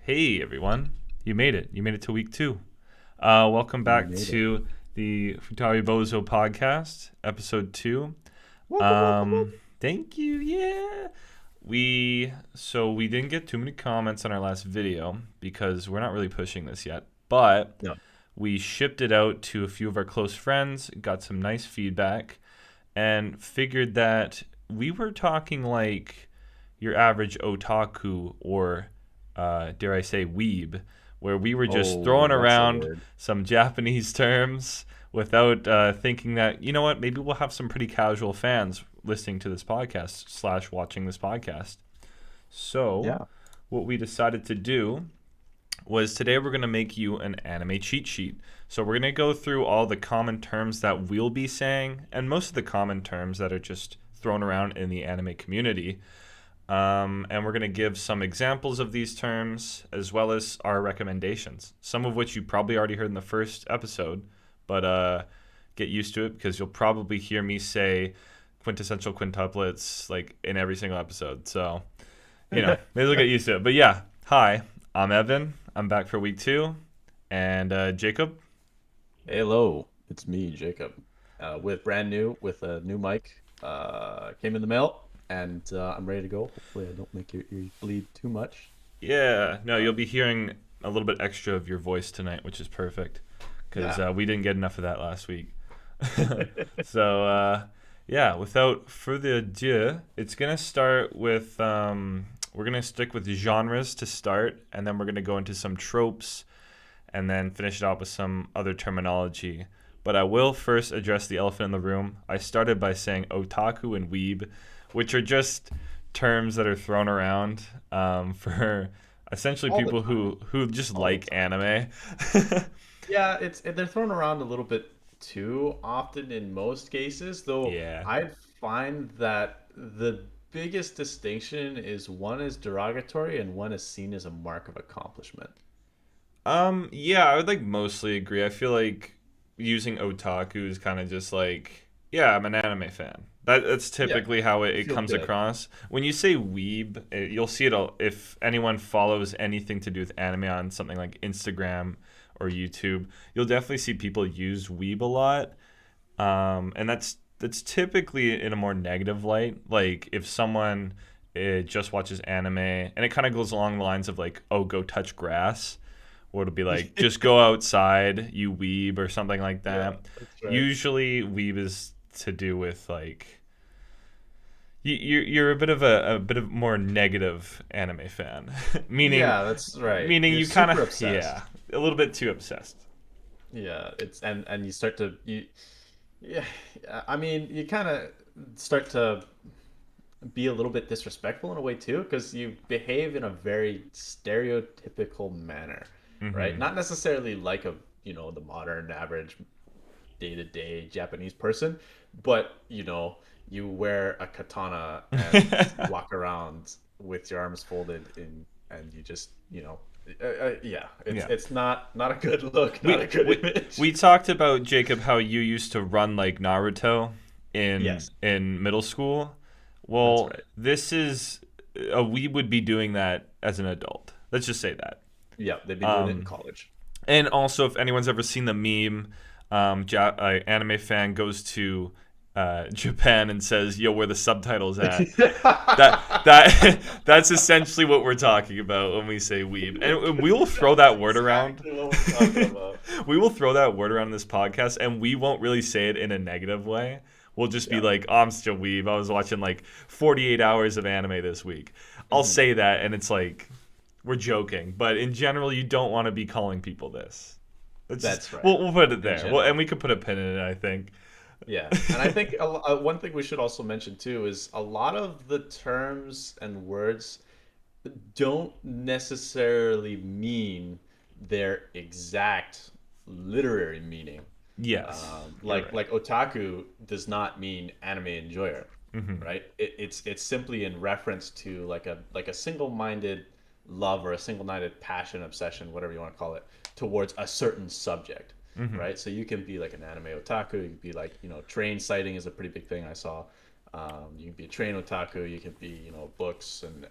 Hey everyone, you made it. You made it to week two. Welcome We back made it. to the Futari Bozo podcast, episode two. Welcome, welcome, welcome. Thank you. Yeah, we didn't get too many comments on our last video because we're not really pushing this yet, but No. we shipped it out to a few of our close friends, got some nice feedback, and figured that we were talking like your average otaku or, dare I say, weeb, where we were just Oh, throwing that's a around word. some Japanese terms without thinking that, you know what, maybe we'll have some pretty casual fans listening to this podcast slash watching this podcast. So, Yeah. what we decided to do was today we're going to make you an anime cheat sheet. So we're going to go through all the common terms that we'll be saying and most of the common terms that are just thrown around in the anime community. And we're going to give some examples of these terms as well as our recommendations, some of which you probably already heard in the first episode, but get used to it because you'll probably hear me say quintessential quintuplets like in every single episode. So, maybe we'll get used to it. But yeah, hi, I'm Evan. I'm back for week two. And Jacob? Hello, it's me, Jacob, with with a new mic. Came in the mail, and I'm ready to go. Hopefully, I don't make your ears bleed too much. Yeah, no, Uh, you'll be hearing a little bit extra of your voice tonight, which is perfect because yeah. we didn't get enough of that last week. So, yeah, without further ado, it's going to start with we're going to stick with genres to start, and then we're going to go into some tropes and then finish it off with some other terminology. But I will first address the elephant in the room. I started by saying otaku and weeb, which are just terms that are thrown around for essentially All the people time. who just All the like time. anime. Yeah, they're thrown around a little bit too often in most cases, though Yeah. I find that the biggest distinction is one is derogatory and one is seen as a mark of accomplishment. Yeah, I would like mostly agree. I feel like using otaku is kind of just like, yeah, I'm an anime fan. That's Yeah, typically how it, you it feel comes good. across. When you say weeb, you'll see it all, if anyone follows anything to do with anime on something like Instagram or YouTube, you'll definitely see people use weeb a lot. And that's typically in a more negative light. Like if someone just watches anime, and it kind of goes along the lines of like, oh, go touch grass, or it'll be like, just go outside, you weeb, or something like Yeah, that. that's right. Usually, weeb is to do with like you're a bit of a more negative anime fan, meaning Yeah, that's right. meaning You're you kind of, super yeah, obsessed. a little bit too obsessed. Yeah, it's and you start to you yeah, I mean, you kind of start to be a little bit disrespectful in a way too because you behave in a very stereotypical manner, right? Mm-hmm. Not necessarily like the modern average day-to-day Japanese person, but you wear a katana and walk around with your arms folded in, and you just, yeah, it's Yeah. it's not a good look, not We a good we image. we talked about, Jacob, how you used to run like Naruto in Yes, in middle school. that's Well, right. this is we would be doing that as an adult. Let's just say that. Yeah, they've been doing it in Um, college. and also, if anyone's ever seen the meme, anime fan goes to Japan and says, "Yo, where the subtitles at?" That that's essentially what we're talking about when we say weeb, and we will throw That's that word around. exactly what we're talking about. We will throw that word around this podcast, and we won't really say it in a negative way. We'll just be Yeah. like, oh, I'm still weeb. I was watching like 48 hours of anime this week. I'll Mhm. say that, and it's like, we're joking. But in general, you don't want to be calling people this. Let's just, That's right. we'll put it In there. Well, and general. we could put a pin in it, I think. Yeah. And I think one thing we should also mention too is a lot of the terms and words don't necessarily mean their exact literary meaning. Yes, you're Like right. otaku does not mean anime enjoyer, Hmm. right? It's simply in reference to like a single-minded love or a single-minded passion, obsession, whatever you want to call it, towards a certain subject, Hmm. right? So you can be like an anime otaku. You can be like, train sighting is a pretty big thing I saw. You can be a train otaku. You can be, books and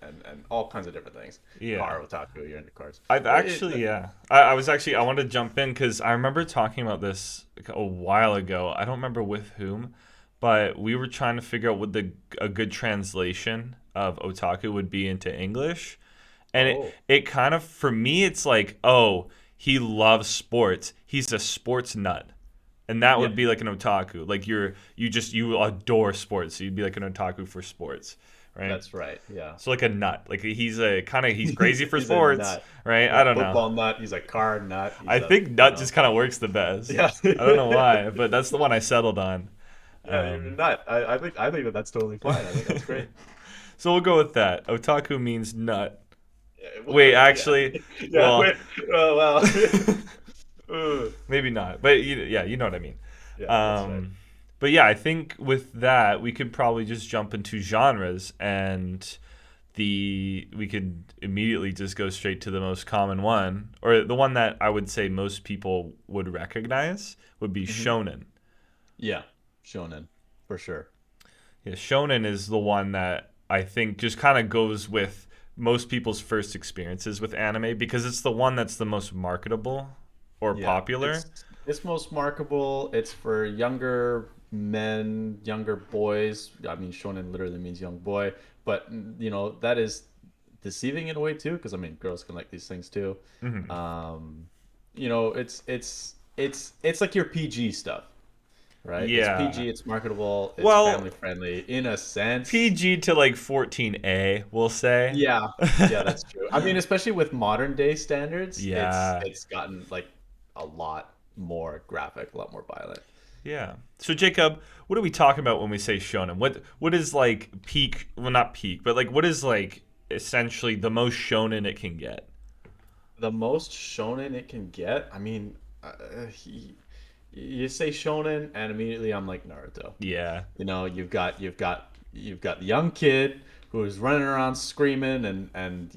all kinds of different things. Yeah. Car otaku. You're into cars. I've actually, yeah. I was actually, I wanted to jump in because I remember talking about this like a while ago. I don't remember with whom, but we were trying to figure out what a good translation of otaku would be into English. And Oh, it kind of, for me, it's like, oh, he loves sports. He's a sports nut. And that yeah, would be like an otaku. Like you adore sports. So you'd be like an otaku for sports, right? that's right. Yeah. So like a nut. Like he's crazy for He's a sports, nut. right? He's I a don't know. football nut. He's a car nut. He's I a, think nut just kind of works the best. yeah. I don't know why, but that's the one I settled on. Yeah, you're a Um, nut. I think that that's totally fine. I think that's great. so we'll go with that. Otaku means nut. Yeah, Wait, yeah, actually, yeah. well, Wait. Oh well. Ugh. maybe not. But yeah, you know what I mean. Yeah, that's right. Um, but yeah, I think with that we could probably just jump into genres, and we could immediately just go straight to the most common one, or the one that I would say most people would recognize would be Hmm. shonen. Yeah, shonen for sure. Yeah, shonen is the one that I think just kind of goes with most people's first experiences with anime because it's the one that's the most marketable or Yeah, popular. it's most marketable. It's for younger men, younger boys. I mean, shonen literally means young boy, but that is deceiving in a way too, because I mean, girls can like these things too. Hmm. Um, it's like your PG stuff, right? It's Yeah. PG, it's marketable, it's Well, family friendly in a sense. PG to like 14A, we'll say. Yeah, yeah, that's true. I mean, especially with modern day standards, it's Yeah. it's gotten like a lot more graphic, a lot more violent. Yeah. So Jacob, what are we talking about when we say shonen? What is like peak? Well, not peak, but like what is like essentially the most shonen it can get? The most shonen it can get. I mean, you say shonen, and immediately I'm like Naruto. Yeah. You've got the young kid who's running around screaming and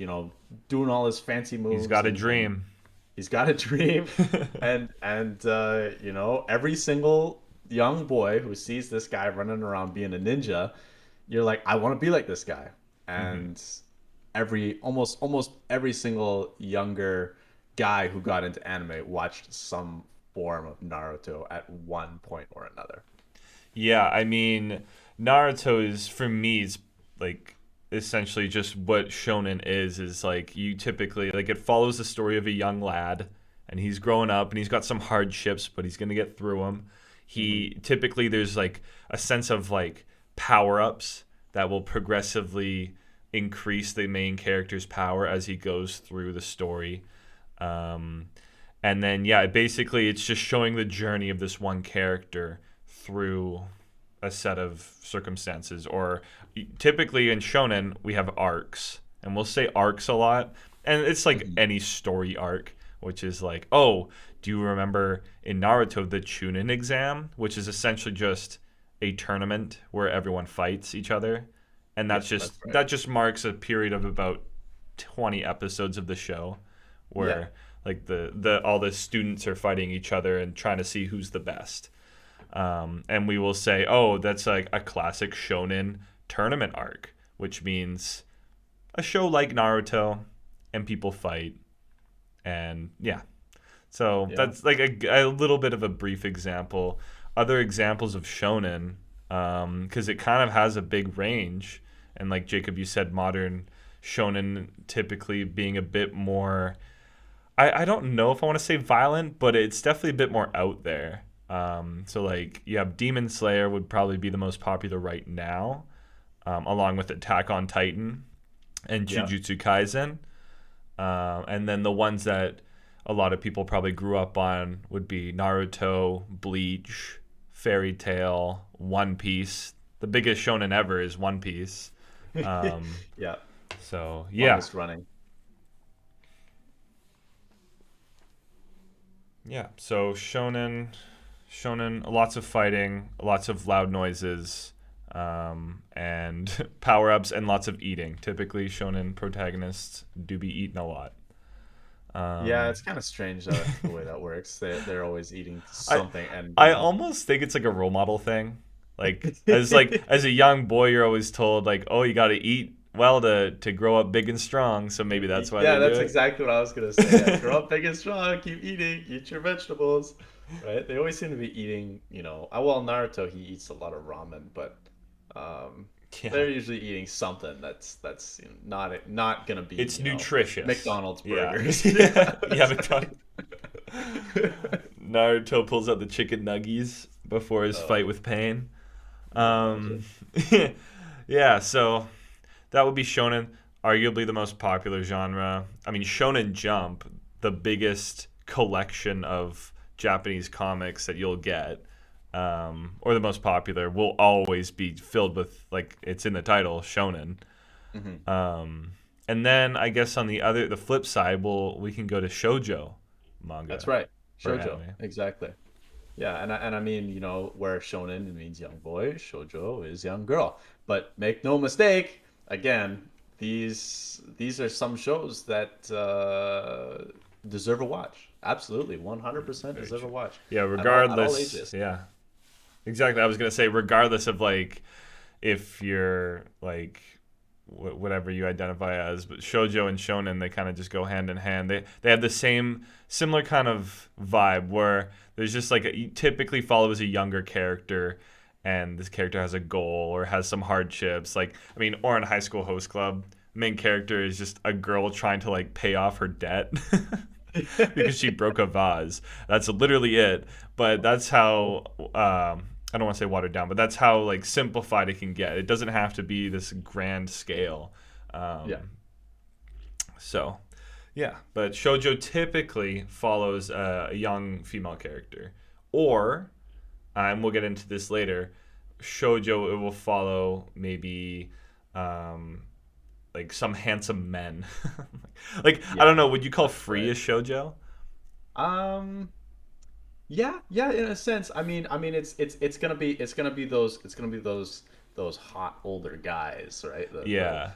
doing all his fancy He's moves got a and dream. he's got a dream, and every single young boy who sees this guy running around being a ninja, you're like, I want to be like this guy. Hmm. And almost every single younger guy who got into anime watched some form of Naruto at one point or another. Yeah, I mean, Naruto is for me is like essentially just what shonen is like you typically like it follows the story of a young lad and he's growing up and he's got some hardships, but he's going to get through them. Hmm. He typically there's like a sense of like power-ups that will progressively increase the main character's power as he goes through the story. Um, and then yeah, basically it's just showing the journey of this one character through a set of circumstances. Or typically in shonen we have arcs, and we'll say arcs a lot, and it's like Hmm. any story arc, which is like, oh, do you remember in Naruto the Chunin exam, which is essentially just a tournament where everyone fights each other, and Yep, that's right. that just marks a period of about 20 episodes of the show Yeah, where like the all the students are fighting each other and trying to see who's the best. And we will say, oh, that's like a classic shonen tournament arc, which means a show like Naruto and people fight. And yeah, so yeah. that's like a little bit of a brief example. Other examples of shonen, because it kind of has a big range. And like Jacob, you said, modern shonen typically being a bit more. I don't know if I want to say violent, but it's definitely a bit more out there. So like you have Demon Slayer would probably be the most popular right now, along with Attack on Titan and Yeah. Jujutsu Kaisen. And then the ones that a lot of people probably grew up on would be Naruto, Bleach, Fairy Tail, One Piece. The biggest shonen ever is One Piece. Um, Yeah, so yeah, longest running. yeah. So shonen, lots of fighting, lots of loud noises, and power ups, and lots of eating. Typically, shonen protagonists do be eating a lot. Yeah, Um, it's kind of strange the way that works. They're always eating I something, and I almost think it's like a role model thing. As a young boy, you're always told like, oh, you got to eat well to grow up big and strong. So maybe that's why Yeah, they that's do exactly what I was gonna say. Yeah, grow up big and strong, keep eating, eat your vegetables, right? They always seem to be eating, well, Naruto he eats a lot of ramen, but um, it. Yeah, they're usually eating something that's not gonna be, it's nutritious. McDonald's Yeah, burgers. yeah, yeah. Exactly. Naruto pulls out the chicken nuggies before his fight Oh, with Pain. can you imagine? Um, yeah, so that would be shonen, arguably the most popular genre. I mean, Shonen Jump, the biggest collection of Japanese comics that you'll get, or the most popular, will always be filled with, like it's in the title, shonen. Hmm. And then I guess on the flip side, we can go to shoujo That's manga right. or Shoujo, anime. exactly. Yeah, and I mean, where shonen means young boy, shoujo is young girl. But make no mistake, again, these are some shows that deserve a watch. Absolutely, 100% Very deserve a true. watch Yeah, at all regardless. ages. Yeah, exactly. I was gonna say, regardless of like if you're like whatever you identify as, but shojo and shonen they kind of just go hand in hand. They have the same similar kind of vibe where there's just like you typically follows a younger character, and this character has a goal or has some hardships. Like I mean, or in High School Host Club, main character is just a girl trying to like pay off her debt. Because she broke a vase. That's literally it. But that's how I don't want to say watered down, but that's how like simplified it can get. It doesn't have to be this grand scale. Yeah, Um, so yeah, but shojo typically follows a young female character, or and we'll get into this later. Shojo it will follow maybe um, like some handsome men. Like I don't yeah, know, would you call that's Free right. a shojo? Um, Yeah, yeah, in a sense. I mean, it's gonna be those hot older guys, right? Yeah,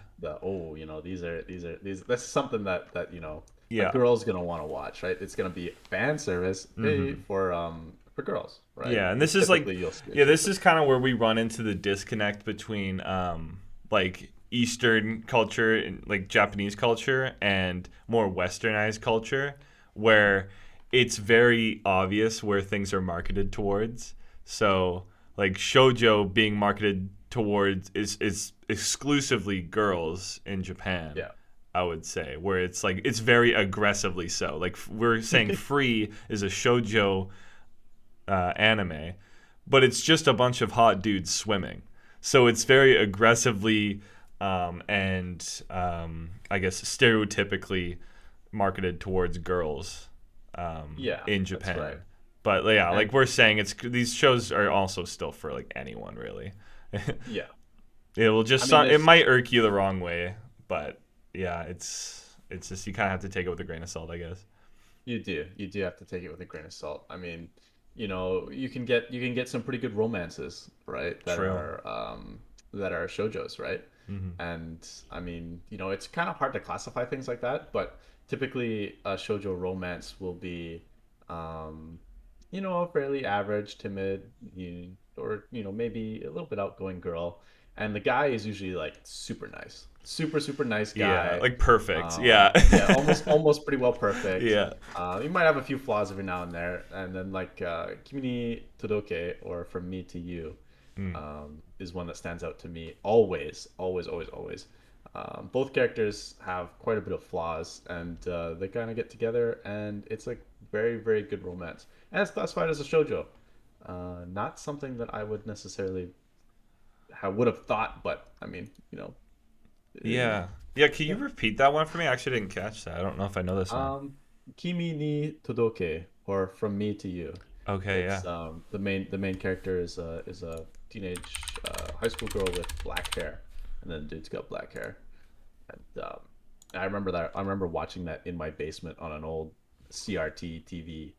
These. That's something that a yeah. girl's gonna want to watch, right? It's gonna be fan service Hmm. for girls, right? Yeah, and Because this is like, typically you'll see a yeah, this shoujo. is kind of where we run into the disconnect between like Eastern culture and like Japanese culture and more Westernized culture, where it's very obvious where things are marketed towards. So like shojo being marketed towards is exclusively girls in Japan. Yeah. I would say where it's like it's very aggressively so. Like we're saying, Free is a shojo anime, but it's just a bunch of hot dudes swimming. So it's very aggressively and I guess stereotypically marketed towards girls Yeah, in that's right. Japan. But yeah, And like we're saying, it's these shows are also still for like anyone really. yeah, It will just I mean, it there's might irk you the wrong way, but yeah, it's just you kind of have to take it with a grain of salt, I guess. You do have to take it with a grain of salt. I mean, you can get some pretty good romances, right? That True. are shoujos, right? Hmm. And I mean, it's kind of hard to classify things like that, but typically a shoujo romance will be, um, a fairly average, timid, or maybe a little bit outgoing girl, and the guy is usually like super nice, super super nice Yeah, guy. like perfect. Yeah. Yeah, almost pretty well perfect. Yeah. You might have a few flaws every now and there, and then like Kimi ni Todoke or From Me to You Mm. is one that stands out to me always, always, always, always. Both characters have quite a bit of flaws, and they kind of get together, and it's like very, very good romance. And it's classified as a shoujo. Not something that I would necessarily would have thought, but I mean, Yeah. Yeah, can you yeah. repeat that one for me? I actually didn't catch that. I don't know if I know this one. Um, Kimi ni Todoke, or From Me to You. Okay, yeah. It's the main character is a teenage high school girl with black hair, and then the dude's got black hair. And I remember that. I remember watching that in my basement on an old CRT TV,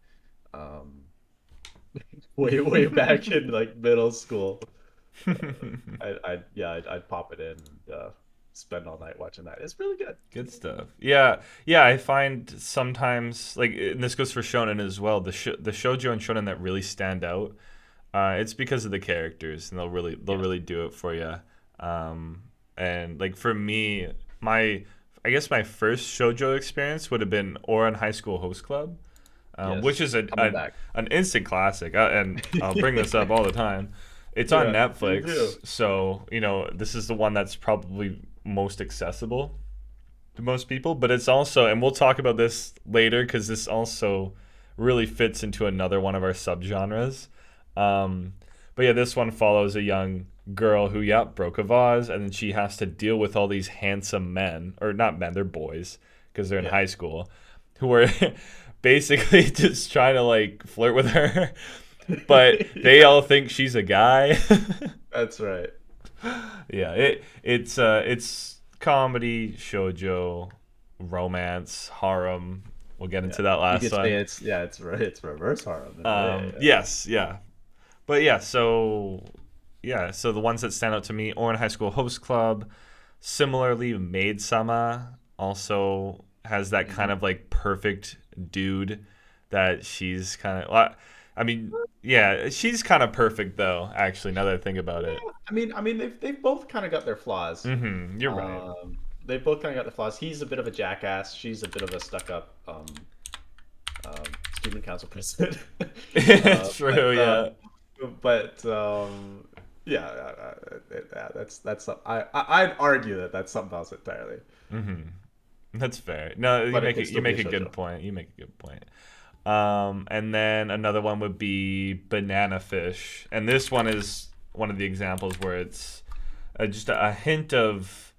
um, way back in like middle school. I'd pop it in and spend all night watching that. It's really good. Good stuff. Yeah. Yeah, I find sometimes like and this goes for shonen as well. The shoujo and shonen that really stand out It's because of the characters, and they'll Yeah. really do it for you. And like for me, my I guess my first shojo experience would have been Ouran High School Host Club, which Yes. is Coming back. an instant classic, and I'll bring this up all the time. It's on Yeah, me too. Netflix, so this is the one that's probably most accessible to most people. But it's also, and we'll talk about this later because this also really fits into another one of our subgenres. Um, but yeah, this one follows a young girl who, yeah, broke a vase, and then she has to deal with all these handsome men, or not men, they're boys because they're in Yeah, high school, who are basically just trying to like flirt with her, but they yeah, all think she's a guy. that's right. Yeah, it's comedy, shoujo, romance, harem. We'll get Yeah, into that you last could say one. it's reverse harem in a way. Yes, yeah, but so the ones that stand out to me, Oran High School Host Club. Similarly, Maid Sama also has that kind Mhm. of like perfect dude that she's kind of. Well, I mean, yeah, she's kind of perfect though. Actually, now that I think about it. I mean, they've both kind of got their flaws. You're right. They've both kind of got their flaws. He's a bit of a jackass. She's a bit of a stuck-up student council president. uh, True, but uh, yeah. but yeah, that's some, I'd argue that that's something else entirely. That's fair. No, But it can you still be a make a good shoujo. point. You make a good point. And then another one would be Banana Fish, and this one is one of the examples where it's just a hint of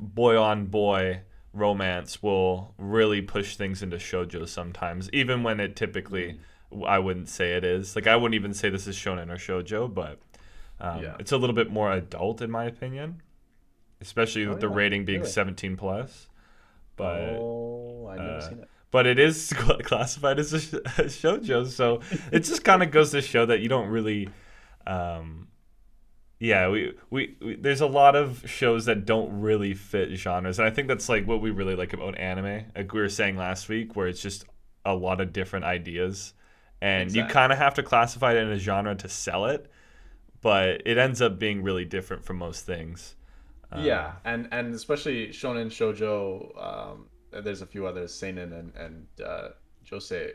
boy on boy romance will really push things into shoujo sometimes, even when it typically Mm, I wouldn't say it is. Like I wouldn't even say this is shonen or shoujo, but yeah. it's a little bit more adult in my opinion, especially Oh with the yeah. rating being Really? 17 plus. But Oh, I've never uh, seen it. but it is classified as a shoujo, so it just kind of goes to show that you don't really. Um, yeah, we there's a lot of shows that don't really fit genres, and I think that's like what we really like about anime. Like we were saying last week, where it's just a lot of different ideas, and you kind Exactly. of have to classify it in a genre to sell it, but it ends up being really different from most things. Yeah, Um, and especially shonen, shoujo. There's a few others, seinen and josei.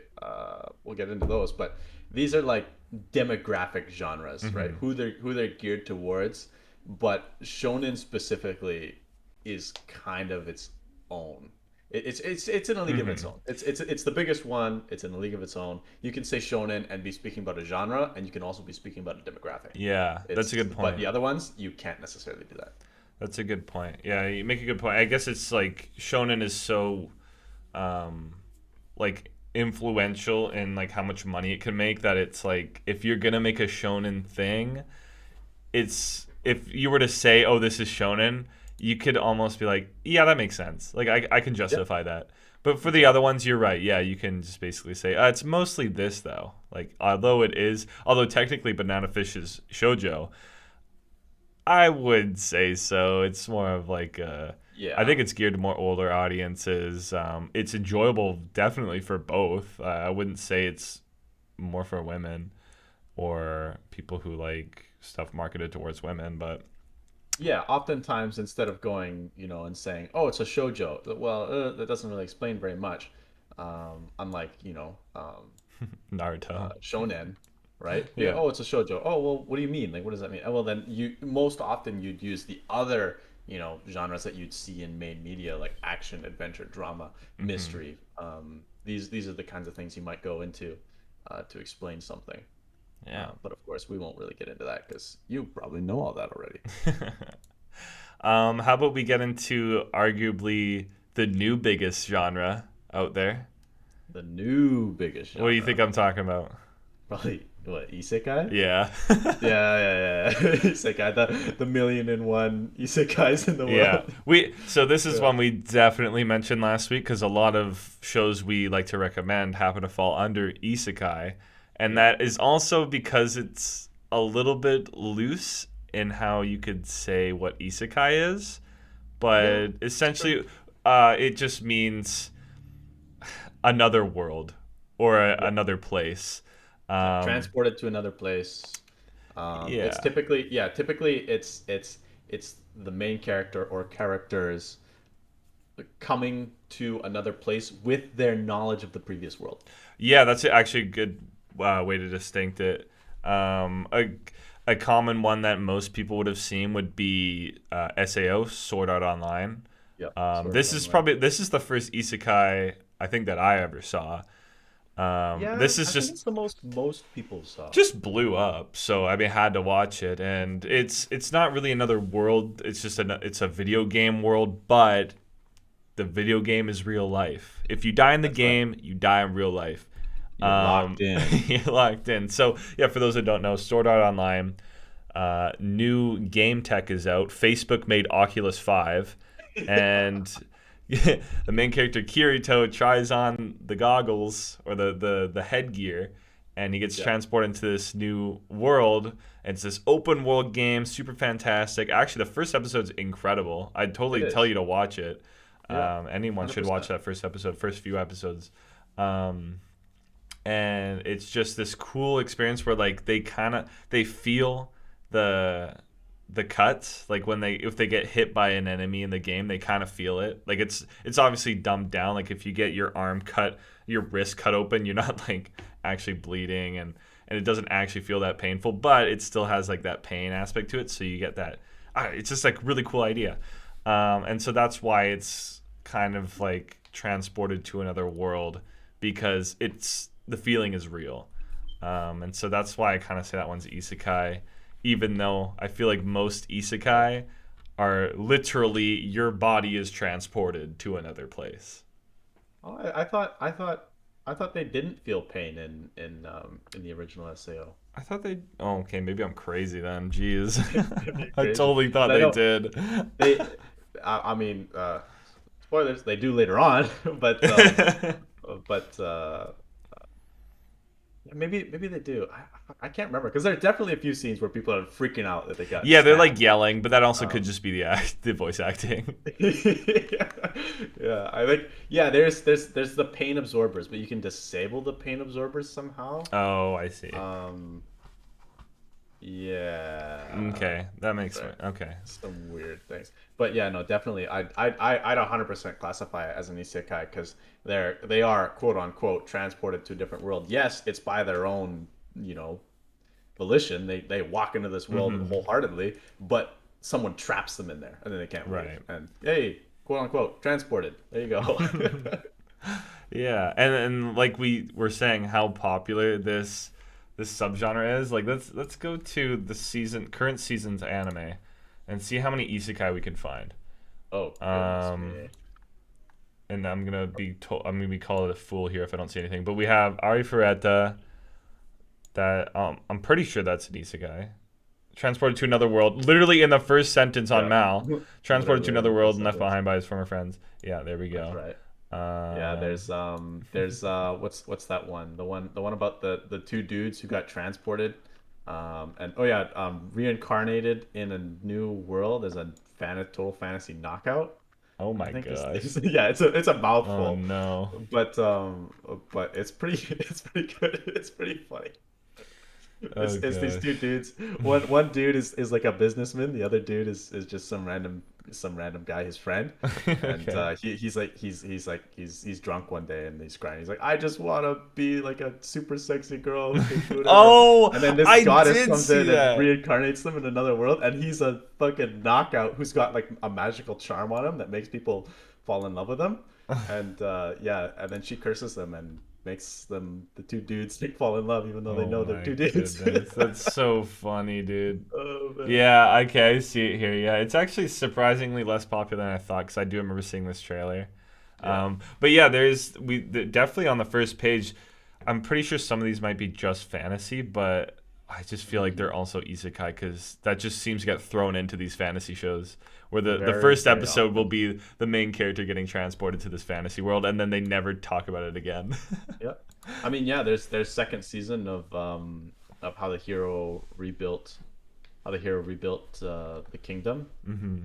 We'll get into those, but these are like demographic genres, right? mhm, Who they're geared towards. But shonen specifically is kind of its own. It's in a league of its mhm. own. It's the biggest one. It's in a league of its own. You can say shonen and be speaking about a genre, and you can also be speaking about a demographic. Yeah, that's a It's good but point. the other ones you can't necessarily do that. That's a good point. Yeah, you make a good point. I guess it's like shonen is so um like influential in like how much money it can make that it's like if you're gonna make a shonen thing, it's if you were to say, oh, this is shonen, you could almost be like, yeah, that makes sense. Like I can Yep, justify that. But for the other exactly. ones, you're right. Yeah, you can just basically say, it's mostly this though. Like although technically Banana Fish is shoujo, I would say so. It's more of like I Yeah. think it's geared to more older audiences. It's enjoyable, definitely for both. I wouldn't say it's more for women or people who like stuff marketed towards women, but Yeah, oftentimes instead of going, and saying, "Oh, it's a shoujo," well, that doesn't really explain very much. Unlike, Naruto. shonen, right? Yeah, Yeah. oh, it's a shoujo. Oh, well, what do you mean? Like, what does that mean? Well, then you most often you'd use the other, genres that you'd see in main media, like action, adventure, drama, Hmm. mystery. These are the kinds of things you might go into to explain something. Yeah. But of course, we won't really get into that because you probably know all that already. How about we get into arguably the new biggest genre out there? The new biggest What do you think genre, I'm talking about? probably what, isekai? Yeah. Yeah. Isekai, the million and one isekais in the Yeah. world. So this is Yeah. one we definitely mentioned last week because a lot of shows we like to recommend happen to fall under isekai, and Yeah. that is also because it's a little bit loose in how you could say what isekai is, Yeah, but it's true. essentially it just means another world or Yeah. another place. Yeah, Um, transported to another place. It's yeah. typically, yeah, typically it's the main character or characters coming to another place with their knowledge of the previous world. Yeah, that's actually a good way to distinct it. A common one that most people would have seen would be SAO, Sword Art Online. Yep, Sword Art Online. This is the first isekai I think that I ever saw. Yeah, This is I think just it's the most people saw. just blew up, so I mean, I had to watch it, and it's not really another world. It's just it's a video game world, but the video game is real life. If you die in the That's right. game, you die in real life. You're locked in. You're locked in. So yeah, for those that don't know, Sword Art Online, new game tech is out. Facebook made Oculus 5, and the main character Kirito tries on the goggles or the headgear, and he gets Yeah, transported into this new world. And it's this open world game, super fantastic. Actually, the first episode's incredible. I'd it totally tell is. you to watch it. Yeah, Anyone should watch 100%. that first episode, first few episodes. Um, and it's just this cool experience where like they feel the the cuts, like when they if they get hit by an enemy in the game, they kind of feel it. Like it's obviously dumbed down. Like if you get your arm cut, your wrist cut open, you're not like actually bleeding, and it doesn't actually feel that painful, but it still has like that pain aspect to it, so you get that. It's just like really cool idea. And so that's why it's kind of like transported to another world, because it's the feeling is real. And so that's why I kind of say that one's isekai, even though I feel like most isekai are literally your body is transported to another place. Oh, I thought they didn't feel pain in the original SAO. I thought they. Oh, okay. Maybe I'm crazy then. Jeez, It'd be I crazy totally thought because I they know did. they. I mean, spoilers. They do later on, but but maybe they do. I can't remember because there are definitely a few scenes where people are freaking out that they got Yeah, they're like stabbed. yelling, but that also could Um, just be the voice acting. yeah, I think yeah. There's the pain absorbers, but you can disable the pain absorbers somehow. Oh, I see. Um, yeah, Okay, that makes there sense. Okay. some weird things, but yeah, no, definitely. I'd 100% classify it as an isekai because they are quote unquote transported to a different world. Yes, it's by their own you know volition. They walk into this world Hmm. wholeheartedly, but someone traps them in there and then they can't leave. Right. And hey, quote unquote, transported. There you go. Yeah, and like we were saying, how popular this subgenre is. Like let's go to the current season's anime, and see how many isekai we can find. Oh goodness Um, me. and I'm gonna be called a fool here if I don't see anything. But we have Ari Ferreta. That I'm pretty sure that's an isekai. Transported to another world, literally in the first sentence on Yeah, Mal. Transported to literally in another the world first and left sentence. behind by his former friends. Yeah, there we That's go. right. Yeah, Um, there's what's that one? The one about the two dudes who got transported, and oh yeah, reincarnated in a new world as a total fantasy knockout. oh I my think gosh. yeah, it's a Oh mouthful, no. but it's pretty it's pretty good. It's pretty funny. Oh It's these two gosh. dudes. One dude is like a businessman. The other dude is just some random guy, his friend. And Okay. he's drunk one day and he's crying. He's like, I just want to be like a super sexy girl who can do whatever. Oh, And then this I goddess did comes see in and that. reincarnates them in another world. And he's a fucking knockout who's got like a magical charm on him that makes people fall in love with him. And yeah, and then she curses them and makes them the two dudes like fall in love even though they Oh know they're my two dudes. goodness. That's so funny, dude. Oh man. Yeah, okay, I see it here. Yeah, it's actually surprisingly less popular than I thought, because I do remember seeing this trailer. Yeah. But yeah, definitely on the first page. I'm pretty sure some of these might be just fantasy, but I just feel like Mhm. they're also isekai, because that just seems to get thrown into these fantasy shows, where the Very, first very episode will often. be the main character getting transported to this fantasy world, and then they never talk about it again. Yeah. I mean, yeah, there's second season of how the hero rebuilt the kingdom. Hmm.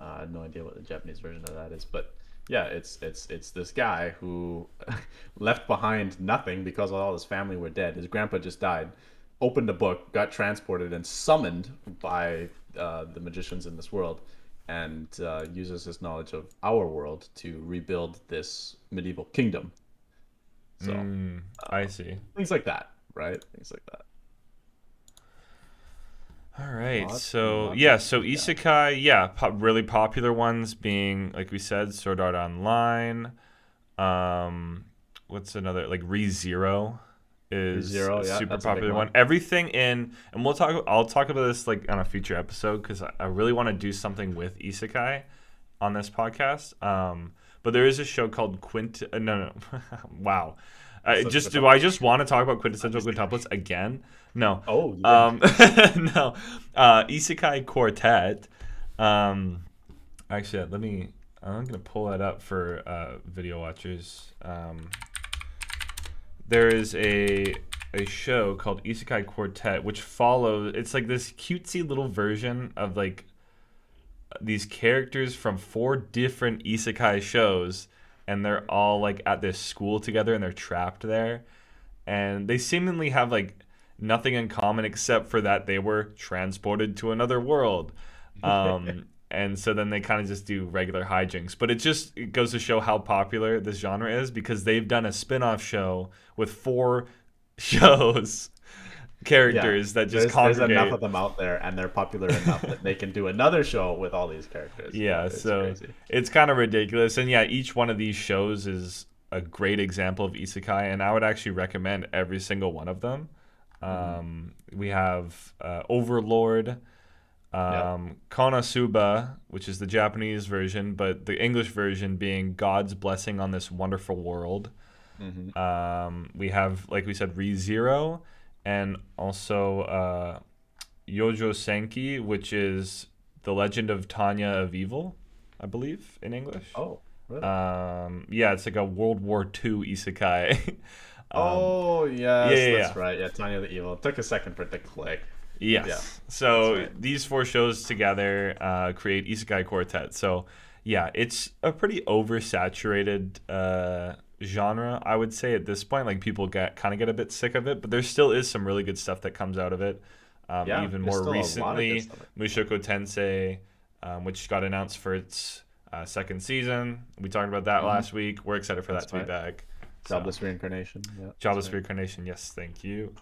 I have no idea what the Japanese version of that is, but yeah, it's this guy who left behind nothing because all his family were dead. His grandpa just died. Opened a book, got transported and summoned by the magicians in this world, and uses his knowledge of our world to rebuild this medieval kingdom. So I see. things like that, right? Things like that. All right. Lots and So lots of yeah, so isekai, yeah, really popular ones being like we said, Sword Art Online. Um, what's another like ReZero is a Zero. Yeah, super that's a big popular one. one. Everything in, and I'll talk about this like on a future episode because I really want to do something with isekai on this podcast. But there is a show called no, wow. So, Just do I just want to talk about quintessential quintuplets again? No. oh yeah. Um, no. Isekai Quartet. Um, actually, I'm gonna pull that up for video watchers. There is a show called Isekai Quartet, which follows. It's like this cutesy little version of like these characters from 4 different isekai shows, and they're all like at this school together, and they're trapped there, and they seemingly have like nothing in common except for that they were transported to another world. And so then they kind of just do regular hijinks. But it goes to show how popular this genre is because they've done a spin-off show with 4 shows, Yeah, characters that just there's enough congregate. of them out there, and they're popular enough that they can do another show with all these characters. Yeah, Yeah, it's so crazy. it's kind of ridiculous. And yeah, each one of these shows is a great example of isekai, and I would actually recommend every single one of them. Hmm. We have Overlord, Yep. Konosuba, which is the Japanese version, but the English version being God's blessing on this wonderful world. Hmm. We have, like we said, ReZero, and also Yojo Senki, which is the Legend of Tanya of Evil, I believe, in English. Oh, really? Yeah, it's like a World War II isekai. um, Oh, yeah, yes, yeah, that's yeah. right. Yeah, Tanya the Evil. It took a second for it to click. Yeah, Yes. that's So right. these 4 shows together create Isekai Quartet. So yeah, it's a pretty oversaturated genre, I would say at this point. Like people get a bit sick of it, but there still is some really good stuff that comes out of it. Yeah, Even there's more still a lot of good recently, stuff. Mushoku Tensei, which got announced for its second season. We talked about that Hmm. last week. We're excited for that That's to be right. back. So, Jobless reincarnation. Yeah, that's Jobless right. Reincarnation, yes, thank you.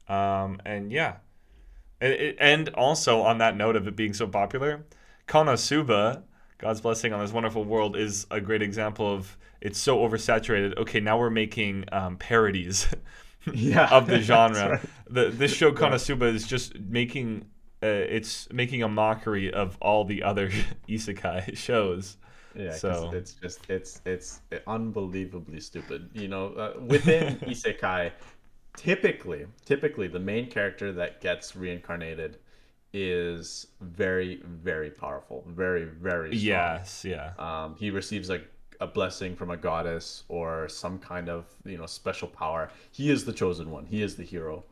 And yeah, and also on that note of it being so popular, Konosuba, God's blessing on this wonderful world, is a great example of it's so oversaturated. Okay, now we're making parodies Yeah, of the that's genre. right. This show Yeah. Konosuba is just making it's making a mockery of all the other isekai shows. Yeah, because So it's unbelievably stupid. Within isekai, typically the main character that gets reincarnated is very, very powerful, very, very strong. yes, yeah, He receives a blessing from a goddess or some kind of special power. He is the chosen one. He is the hero.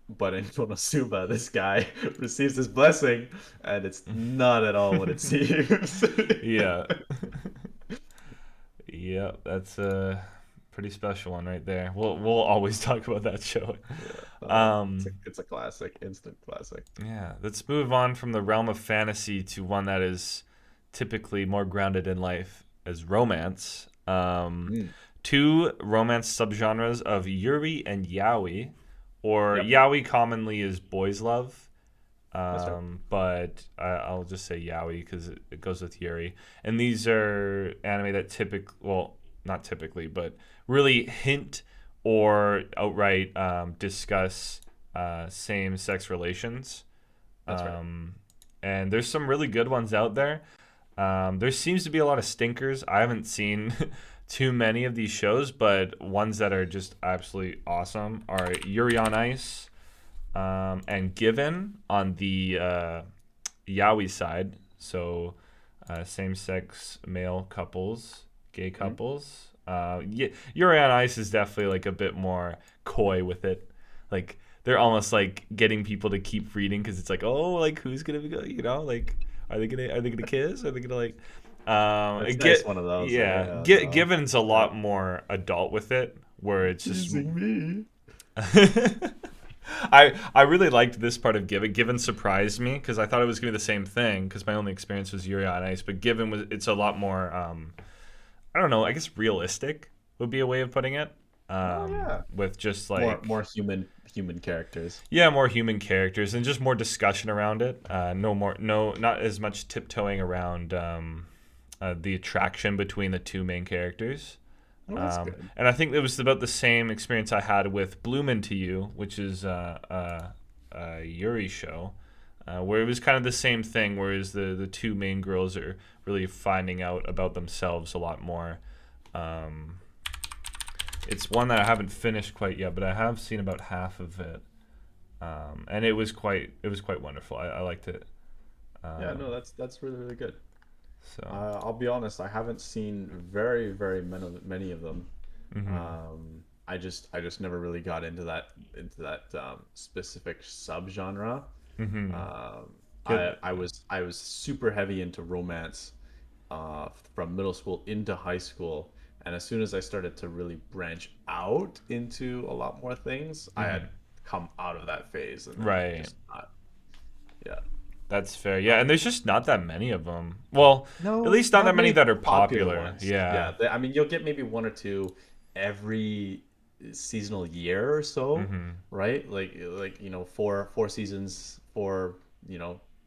But in Konosuba, this guy receives his blessing, and it's not at all what it seems. yeah. Yeah, that's a pretty special one right there. We'll always talk about that show. Yeah, it's a Um, it's a classic, instant classic. yeah, let's move on from the realm of fantasy to one that is typically more grounded in life as romance. 2 romance subgenres of yuri and yaoi, or Yep, yaoi commonly is boys love. that's right. But I'll just say yaoi because it goes with Yuri. And these are anime that well, not typically, but really hint or outright discuss same-sex relations. That's right. Um, and there's some really good ones out there. There seems to be a lot of stinkers. I haven't seen too many of these shows, but ones that are just absolutely awesome are Yuri on Ice, and Given on the yaoi side. So same-sex male couples, gay Mhm. couples. Yuri on Ice is definitely like a bit more coy with it. Like they're almost like getting people to keep reading because it's like, oh, like who's gonna go? Like are they gonna kiss? Are they gonna like? That's nice. Get One of those, eh? yeah, Oh, get no. Given's a Yeah. lot more adult with it, where it's just. Teasing me. I really liked this part of Given. Given surprised me because I thought it was gonna be the same thing because my only experience was Yuri on Ice, but Given was it's a lot more. I don't know. I guess realistic would be a way of putting it. Oh yeah. With just More like human characters. yeah, more human characters and just more discussion around it. Not as much tiptoeing around the attraction between the two main characters. Oh, that's good. And I think it was about the same experience I had with Bloom Into You, which is a Yuri show, where it was kind of the same thing, whereas the two main girls are really finding out about themselves a lot more. Um, it's one that I haven't finished quite yet, but I have seen about half of it, and it was quite wonderful. I liked it. Yeah, Um, no, that's really really good. so. I'll be honest, I haven't seen very many of them. Hmm. I just never really got into that specific subgenre. Hmm. Um, I Good. I was I was super heavy into romance from middle school into high school, and as soon as I started to really branch out into a lot more things, I Hmm. had come out of that phase, and then Right. just not. Yeah. That's fair. Yeah, and there's just not that many of them. Well, at No, least not that not many many that are popular popular. ones. Yeah. Yeah, I mean, you'll get maybe one or two every seasonal year or so, Hmm. right? Like four seasons, four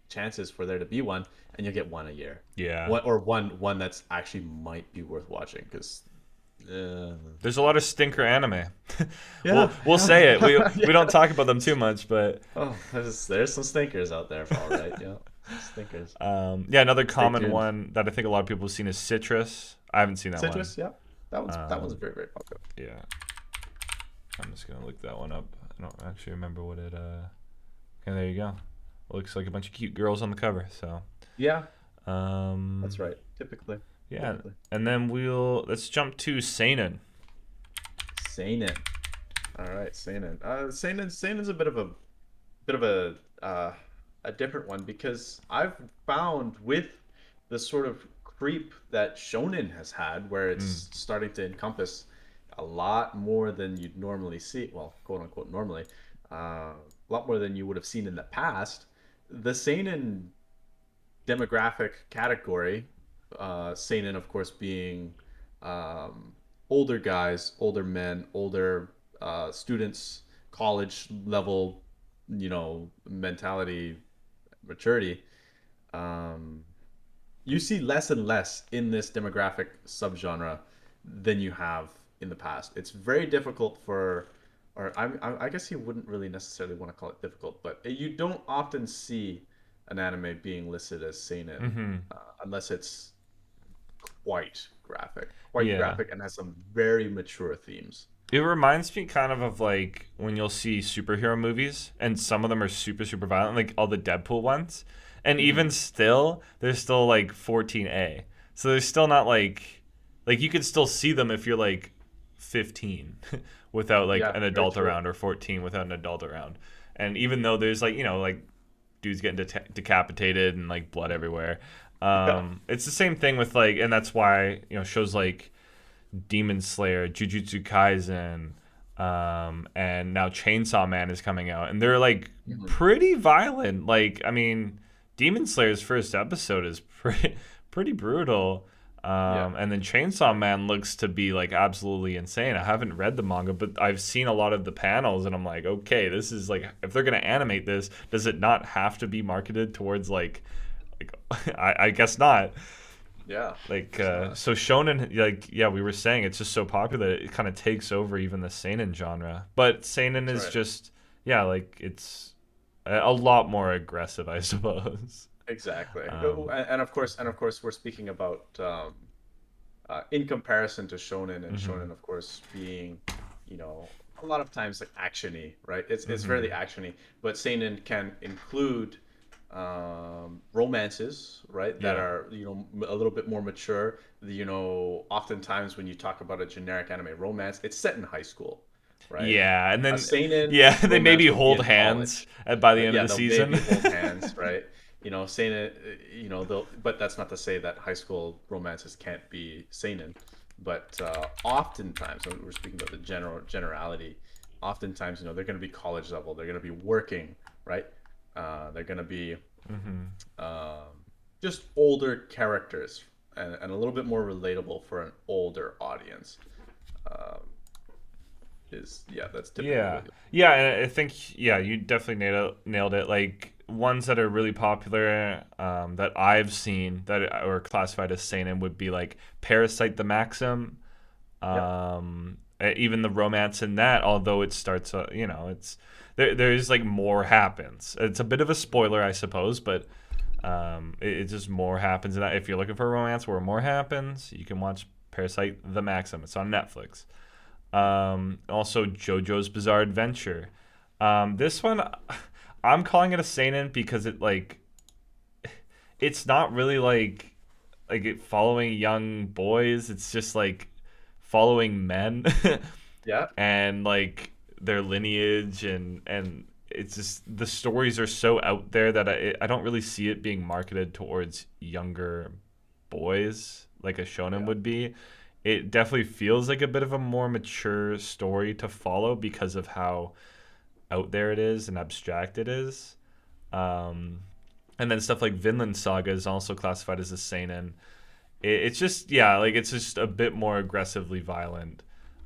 chances for there to be one, and you'll get one a year. Yeah. One that's actually might be worth watching because. Uh, There's a lot of stinker anime. we'll yeah, we'll yeah, say it. We don't yeah. talk about them too much, but Oh, there's some stinkers out there, all right. Yeah, stinkers. yeah, another Stay common tuned. one that I think a lot of people have seen is Citrus. I haven't seen that one. Citrus, yeah, that one's Um, very popular. yeah, I'm just gonna look that one up. I don't actually remember what it. Okay, there you go. Looks like a bunch of cute girls on the cover. So, Yeah, that's um, right. Typically, yeah, typically. and then let's jump to Seinen. Seinen. All right, Seinen. Seinen's a bit of a different one because I've found with the sort of creep that Shonen has had, where Mm. it's starting to encompass a lot more than you'd normally see. Well, quote unquote normally, a lot more than you would have seen in the past. The Seinen demographic category, seinen of course being um, older guys, older men, older students, college level, mentality, maturity. Um, you see less and less in this demographic subgenre than you have in the past. It's very difficult or I guess you wouldn't really necessarily want to call it difficult, but you don't often see an anime being listed as seinen Hmm. unless it's quite Yeah. graphic, and has some very mature themes. It reminds me kind of like when you'll see superhero movies, and some of them are super, super violent, like all the Deadpool ones. And Hmm. even still, they're still like 14A. So they're still not like you can still see them if you're like 15 without like Yeah, an very adult true. around or 14 without an adult around. And even though there's like dudes getting decapitated and like blood everywhere, Yeah, it's the same thing with like, and that's why shows like Demon Slayer, Jujutsu Kaisen, and now Chainsaw Man is coming out, and they're like hmm, pretty violent. Like, I mean, Demon Slayer's first episode is pretty brutal, yeah, and then Chainsaw Man looks to be like absolutely insane. I haven't read the manga, but I've seen a lot of the panels, and I'm like, okay, this is like if they're gonna animate this, does it not have to be marketed towards like I guess not. yeah. Like It's not. so shonen, like yeah, we were saying it's just so popular it kind of takes over even the seinen genre. But seinen That's is right. just yeah, like it's a lot more aggressive, I suppose. Exactly. Um, And of course, we're speaking about in comparison to shonen, and mhm. shonen, of course, being, a lot of times like actiony, right? It's fairly Mhm. actiony, but seinen can include romances, right? That Yeah. are a little bit more mature. Oftentimes when you talk about a generic anime romance, it's set in high school, right? Yeah, and A then seinen yeah, they maybe romance would be hold in hands college. by the end of Yeah, the they'll season. maybe hold hands, right? seinen, but that's not to say that high school romances can't be seinen. But oftentimes, when we're speaking about the generality, oftentimes, they're going to be college level. They're going to be working, right? They're going to be Mm-hmm. um, just older characters and a little bit more relatable for an older audience. Um, that's typically Yeah, what you. yeah, and I think you definitely nailed it. Like ones that are really popular that I've seen that are classified as seinen would be like Parasite the Maxim, Yep. even the romance in that. Although it starts, it's there's like more happens. It's a bit of a spoiler, I suppose, but it just more happens in that. If you're looking for a romance where more happens, you can watch Parasite the Maxim. It's on Netflix. Also, JoJo's Bizarre Adventure. This one, I'm calling it a seinen because it's not really following young boys. It's just like following men Yeah. and like their lineage and it's just the stories are so out there that I don't really see it being marketed towards younger boys like a shonen Yeah. would be. It definitely feels like a bit of a more mature story to follow because of how out there it is and abstract it is. Um, and then stuff like Vinland Saga is also classified as a seinen. It's just like it's just a bit more aggressively violent.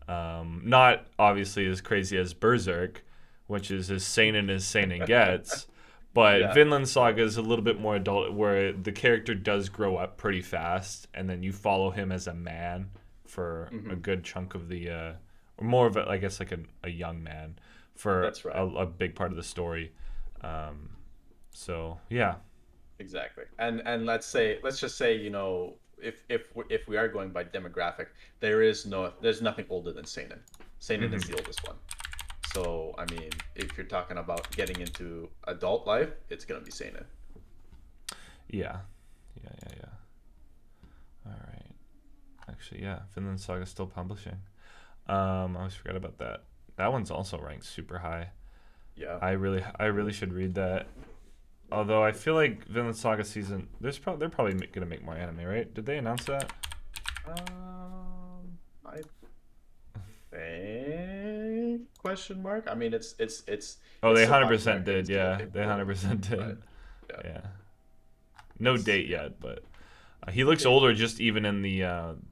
Not obviously as crazy as Berserk, which is as seinen as seinen gets. But Yeah. Vinland Saga is a little bit more adult, where the character does grow up pretty fast, and then you follow him as a man for a Hmm. good chunk of the, or more of I guess like a young man for That's right. a big part of the story. Um, so yeah. Exactly. And let's just say, if we are going by demographic, there's nothing older than seinen. Seinen is Hmm. the oldest one. So, I mean, if you're talking about getting into adult life, it's gonna be seinen. Yeah, yeah. All right. Actually, yeah, Finland Saga still publishing. I always forgot about that. That one's also ranked super high. Yeah. I really should read that. Although I feel like Vinland Saga season, they're probably gonna make more anime, right? Did they announce that? I think question mark. I mean, Oh, it's they still hundred talking percent about getting did. to a Yeah, big they hundred world, percent right? did. Yeah. Yeah, no date Yeah. yet, but he looks They, older just even in the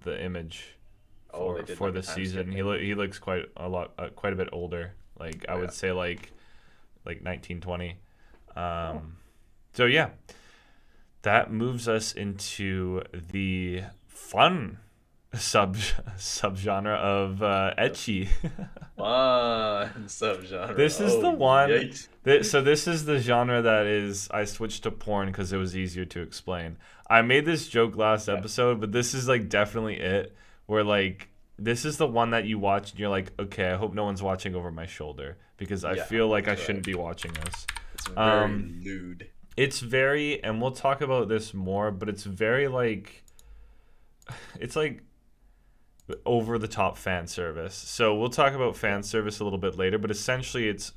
image oh, they for did for like a the time season. skipping. He looks quite a bit older. Like I Oh would yeah. say like 1920. Oh. So yeah, that moves us into the fun subgenre of ecchi. Fun subgenre. This is Oh, the one. yikes. So this is the genre that is. I switched to porn because it was easier to explain. I made this joke last Yeah. episode, but this is like definitely it. Where like this is the one that you watch and you're like, okay, I hope no one's watching over my shoulder because I Yeah, feel like I that's right. shouldn't be watching this. It's very Um, lewd. it's very, and we'll talk about this more, but it's very it's like over the top fan service. So we'll talk about Yeah. fan service a little bit later, but essentially it's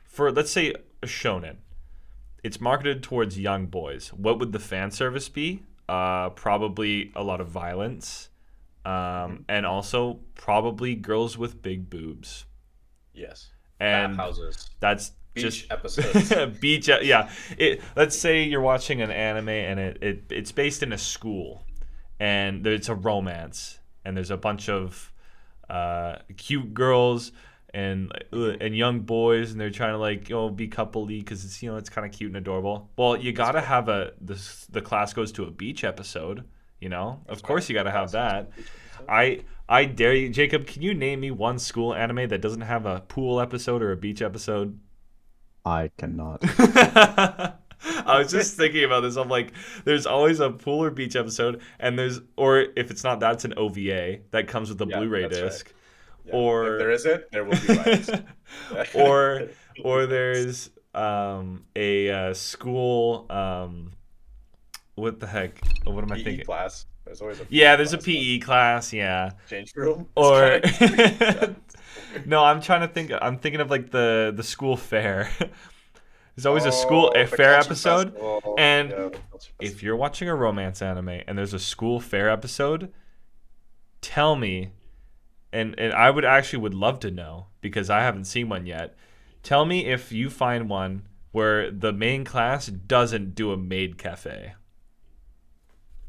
for, let's say, a shonen. It's marketed towards young boys. What would the fan service be? Probably a lot of violence, Hmm. and also probably girls with big boobs. Yes. And Bathhouses. that's just Beach episodes. beach. Yeah. Let's say you're watching an anime and it's based in a school, and it's a romance, and there's a bunch of cute girls Hmm. and young boys, and they're trying to be coupley because it's kind of cute and adorable. Well, you That's gotta right. have the class goes to a beach episode. Of That's right. course you gotta have Class goes to that. the beach episode. I dare you, Jacob. Can you name me one school anime that doesn't have a pool episode or a beach episode? I cannot. I was just thinking about this. I'm like, there's always a pool or beach episode, and or if it's not that, it's an OVA that comes with the Yeah, Blu-ray that's right. disc, Yeah. If there or isn't, there will be riots. Yeah. or There will be or riots. there's a school what the heck? What am I PE thinking? class. There's always a Yeah, PE there's a class. PE class. Yeah, Change room. It's or kind of cute. Yeah. no, I'm trying to think. I'm thinking of like the school fair. There's always a Oh, the fair culture episode, festival. and Yeah, the culture if festival. you're watching a romance anime and there's a school fair episode, tell me, and I would actually would love to know because I haven't seen one yet. Tell me if you find one where the main class doesn't do a maid cafe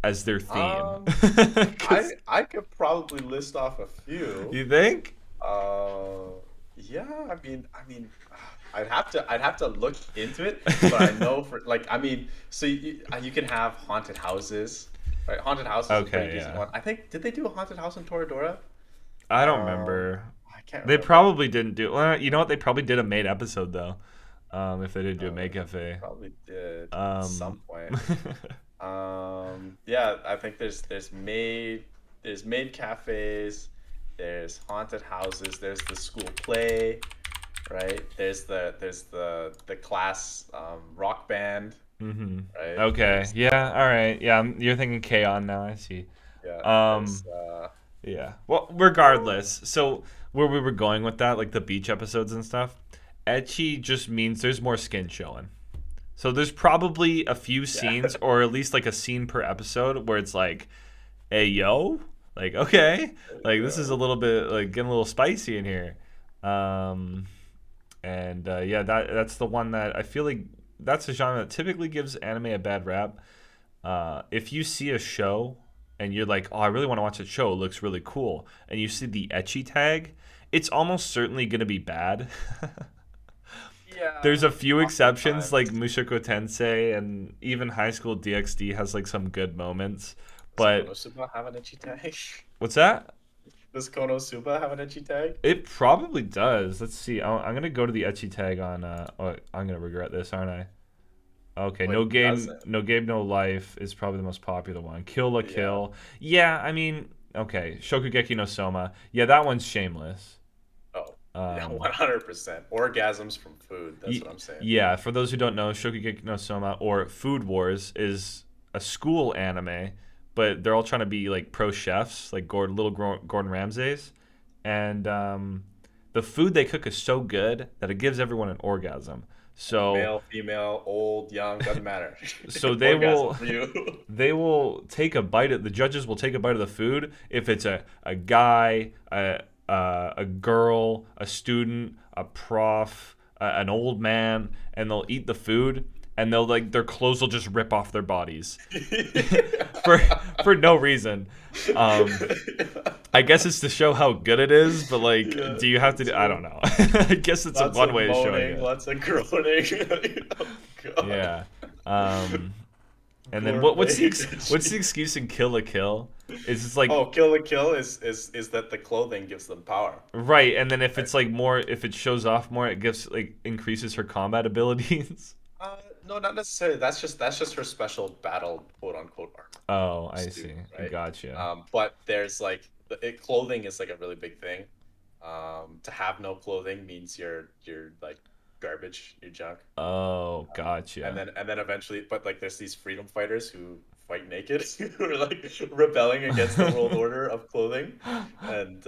as their theme. Um, I 'Cause- I could probably list off a few. you think? Uh, yeah, I'd have to look into it, but I know for like, so you can have haunted houses, right? Haunted house is a pretty Okay, decent yeah. one. I think did they do a haunted house in Toradora? I don't Um, remember. I can't They remember. probably didn't do. Well, you know what? They probably did a maid episode though. If they did do a maid cafe. Probably did at Um, some point. Yeah, I think there's maid cafes, there's haunted houses, there's the school play, right? There's the class rock band, hmm right? Okay. There's Yeah. All right. Yeah. You're thinking K-On! Now. I see. yeah, Um. there's Yeah. Well, regardless. So where we were going with that, like the beach episodes and stuff, etchy just means there's more skin showing. So there's probably a few yeah. scenes, or at least like a scene per episode, where it's like, "Hey, yo, like okay, like this is a Yeah. little bit like getting a little spicy in here." Um, and yeah, that's the one that I feel like that's a genre that typically gives anime a bad rap. If you see a show and you're like, "Oh, I really want to watch a show. It looks really cool," and you see the etchy tag, it's almost certainly gonna be bad. There's Yeah, a few exceptions like oftentimes. Mushoku Tensei and even High School DxD has like some good moments. Does But Konosuba have an itchy tag? what's that? Does Konosuba have an itchy tag? It probably does. Let's see. I'm gonna go to the etchy tag on. Oh, I'm gonna regret this, aren't I? Okay, What doesn't? no game, no life is probably the most popular one. Kill la Yeah. Kill. Yeah, I mean, okay. Shokugeki no Soma. Yeah, that one's shameless. Oh, yeah, Um, 100%. Orgasms from food. That's what I'm saying. Yeah, for those who don't know, Shokugeki no Soma or Food Wars is a school anime, but they're all trying to be like pro chefs, like Gordon Ramsays, and the food they cook is so good that it gives everyone an orgasm. So Male, female, old, young, doesn't matter. so Orgasm for you. they will take a bite of the judges will take a bite of the food if it's a guy, a girl, a student, a prof, an old man, and they'll eat the food and they'll like their clothes will just rip off their bodies for for no reason. Um, I guess it's to show how good it is, but like, Yeah, do you have to do? it's I don't know. I guess it's a lots one of way of showing moaning, it. lots of groaning. Oh, God. Yeah. Um, and then Gourmet. what's the excuse in Kill la Kill? It's just like Oh, kill the kill is that the clothing gives them power. right, and then if Right? it's like more, if it shows off more, it gives like increases her combat abilities. No, not necessarily. That's just her special battle quote unquote armor Oh, I see. suit, right? Gotcha. But there's like clothing is like a really big thing. To have no clothing means you're like garbage, you're junk. Oh, And gotcha. then eventually, but like there's these freedom fighters who fight naked, who are like rebelling against the world order of clothing. And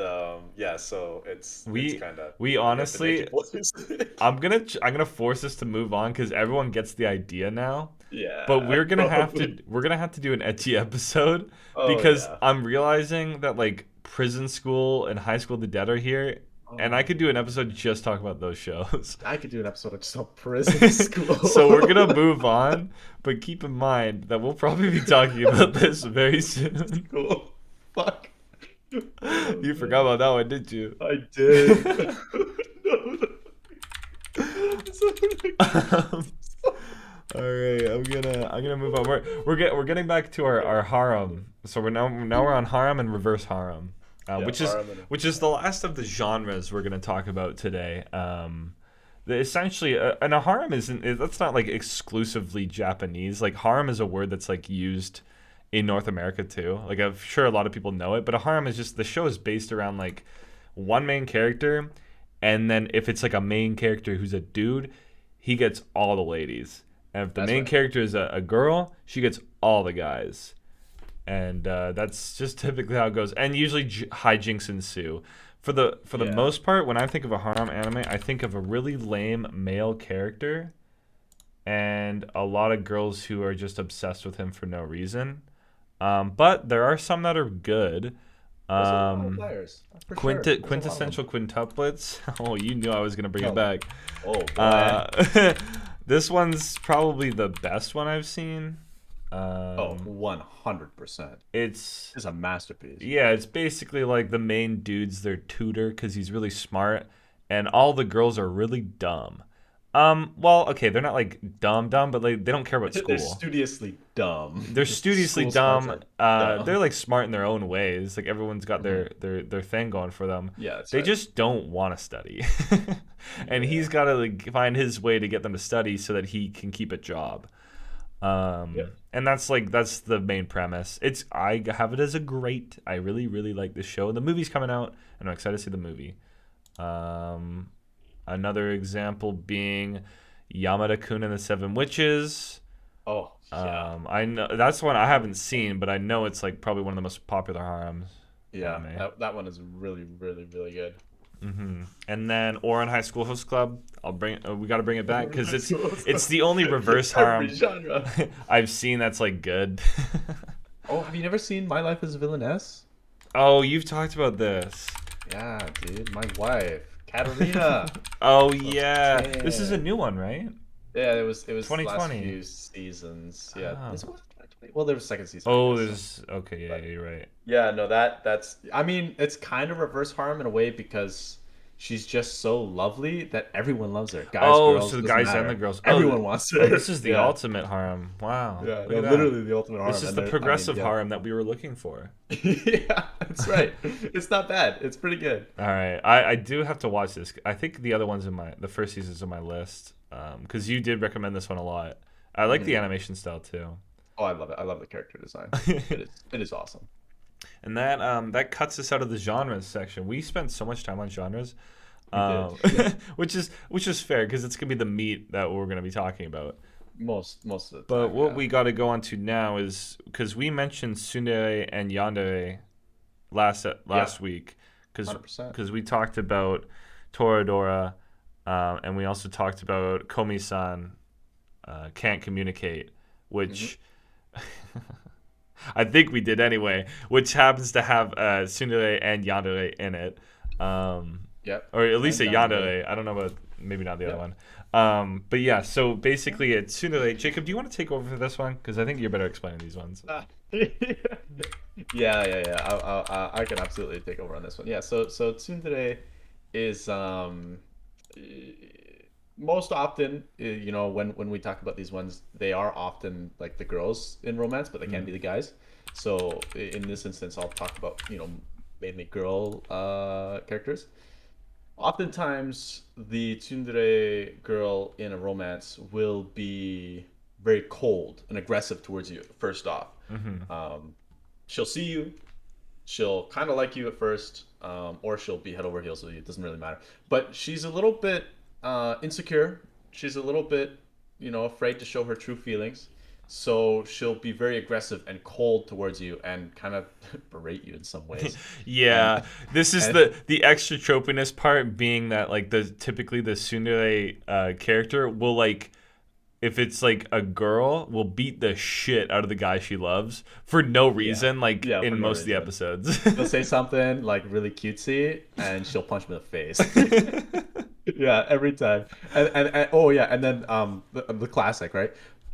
yeah, so it's We kind of we you have the honestly, naked boys. I'm gonna force us to move on because everyone gets the idea now. But Yeah, probably. we're gonna have to do an etchy episode Oh because yeah. I'm realizing that like prison school and high school the dead are here, and I Oh, could do an episode just talking about those shows. I could do an episode of just on prison So we're gonna school. move on, but keep in mind that we'll probably be talking about this very soon. Cool. Fuck. Oh You forgot man. about that one, didn't you? I did. No. Um, all right, I'm gonna move on. We're getting back to our harem. So now we're on harem and reverse harem, Yeah, harem and which is the last of the genres we're gonna talk about today. Essentially, and a harem that's not like exclusively Japanese. Like harem is a word that's like used in North America too. Like I'm sure a lot of people know it, but a harem is just the show is based around like one main character, and then if it's like a main character who's a dude, he gets all the ladies. And if the that's main right. character is a girl, she gets all the guys. And that's just typically how it goes. And usually hijinks ensue. For the Yeah. most part, when I think of a harem anime, I think of a really lame male character and a lot of girls who are just obsessed with him for no reason. But there are some that are good. There's a lot of Um, outliers, for sure. There's a lot of them. Quintessential quintuplets. Oh, you knew I was gonna bring it Oh, back. oh boy. Uh, this one's probably the best one I've seen. Oh, Um, 100%. it's It's a masterpiece. Yeah, it's basically like the main dude's their tutor because he's really smart, and all the girls are really dumb. Well, okay, they're not like dumb dumb, but like they don't care about They're school. studiously dumb. They're studiously School smarts dumb. are They're dumb. like smart in their own ways. Like everyone's got Hmm. their thing going for them. Yeah, that's They right. just don't want to study, and he's Yeah. got to like find his way to get them to study so that he can keep a job. Yeah. And that's the main premise. I have it as a great. I really really like this show. The movie's coming out, and I'm excited to see the movie. Um, Another example being Yamada Kun and the Seven Witches. Oh, yeah. I know that's one I haven't seen, but I know it's like probably one of the most popular harems Yeah. anime. That one is really, really, really good. And then Ouran High School Host Club. I'll bring. We got to bring it back because it's the only reverse Every harem genre. I've seen that's like good. Oh, have you never seen My Life as a Villainess? Oh, you've talked about this. Yeah, dude. My wife, Katarina. Oh yeah, this is a Yeah. new one, right? Yeah, it was the last 2020. few seasons. Yeah. Oh. This was 2020. Well, there was a second season, I Oh, guess. So. there's okay. Yeah, But you're right. yeah, no, that's. I mean, it's kind of reverse harm in a way because she's just so lovely that everyone loves her. Guys, Oh, girls, so the doesn't guys and the matter. girls. Everyone wants Oh, her. this is the Yeah, ultimate harem. Wow, yeah, look no, at that. literally the ultimate This harm. is And the they're, I mean, progressive yeah, harem that we were looking for. yeah, that's right. It's not bad. It's pretty good. All right, I do have to watch this. I think the other ones in the first seasons on my list. Because you did recommend this one a lot. I like the Hmm. animation style too. Oh, I love it. I love the character design. It is awesome. And that cuts us out of the genres section. We spent so much time on genres, We did. um, which is fair because it's gonna be the meat that we're gonna be talking about. Most of the But time, what yeah. we got to go on to now is because we mentioned tsundere and yandere Yeah, last week because 100%. we talked about Toradora, and we also talked about Komi-san can't communicate, Hmm. which I think we did anyway, which happens to have tsundere and yandere in it, Yep. or at least And a down the yandere. I don't know about maybe not the other Yep. one. But yeah, so basically it's tsundere. Jacob, do you want to take over for this one? Because I think you're better explaining these ones. Yeah, yeah. I can absolutely take over on this one. Yeah. So tsundere is eh, most often, when we talk about these ones, they are often like the girls in romance, but they can be the guys. So in this instance, I'll talk about mainly girl characters. Oftentimes, the tsundere girl in a romance will be very cold and aggressive towards you. First off, um, she'll see you, she'll kind of like you at first, or she'll be head over heels with you. It doesn't really matter. But she's a little bit insecure. She's a little bit, afraid to show her true feelings. So she'll be very aggressive and cold towards you and kind of berate you in some ways. And Yeah, this is and the extra tropiness part being that like the typically the tsundere character will like if it's like a girl will beat the shit out of the guy she loves for no yeah, reason like yeah, for in no most of the reason. episodes. They'll say something like really cutesy, and she'll punch me in the face. Yeah, every time. And oh yeah, and then the classic, right?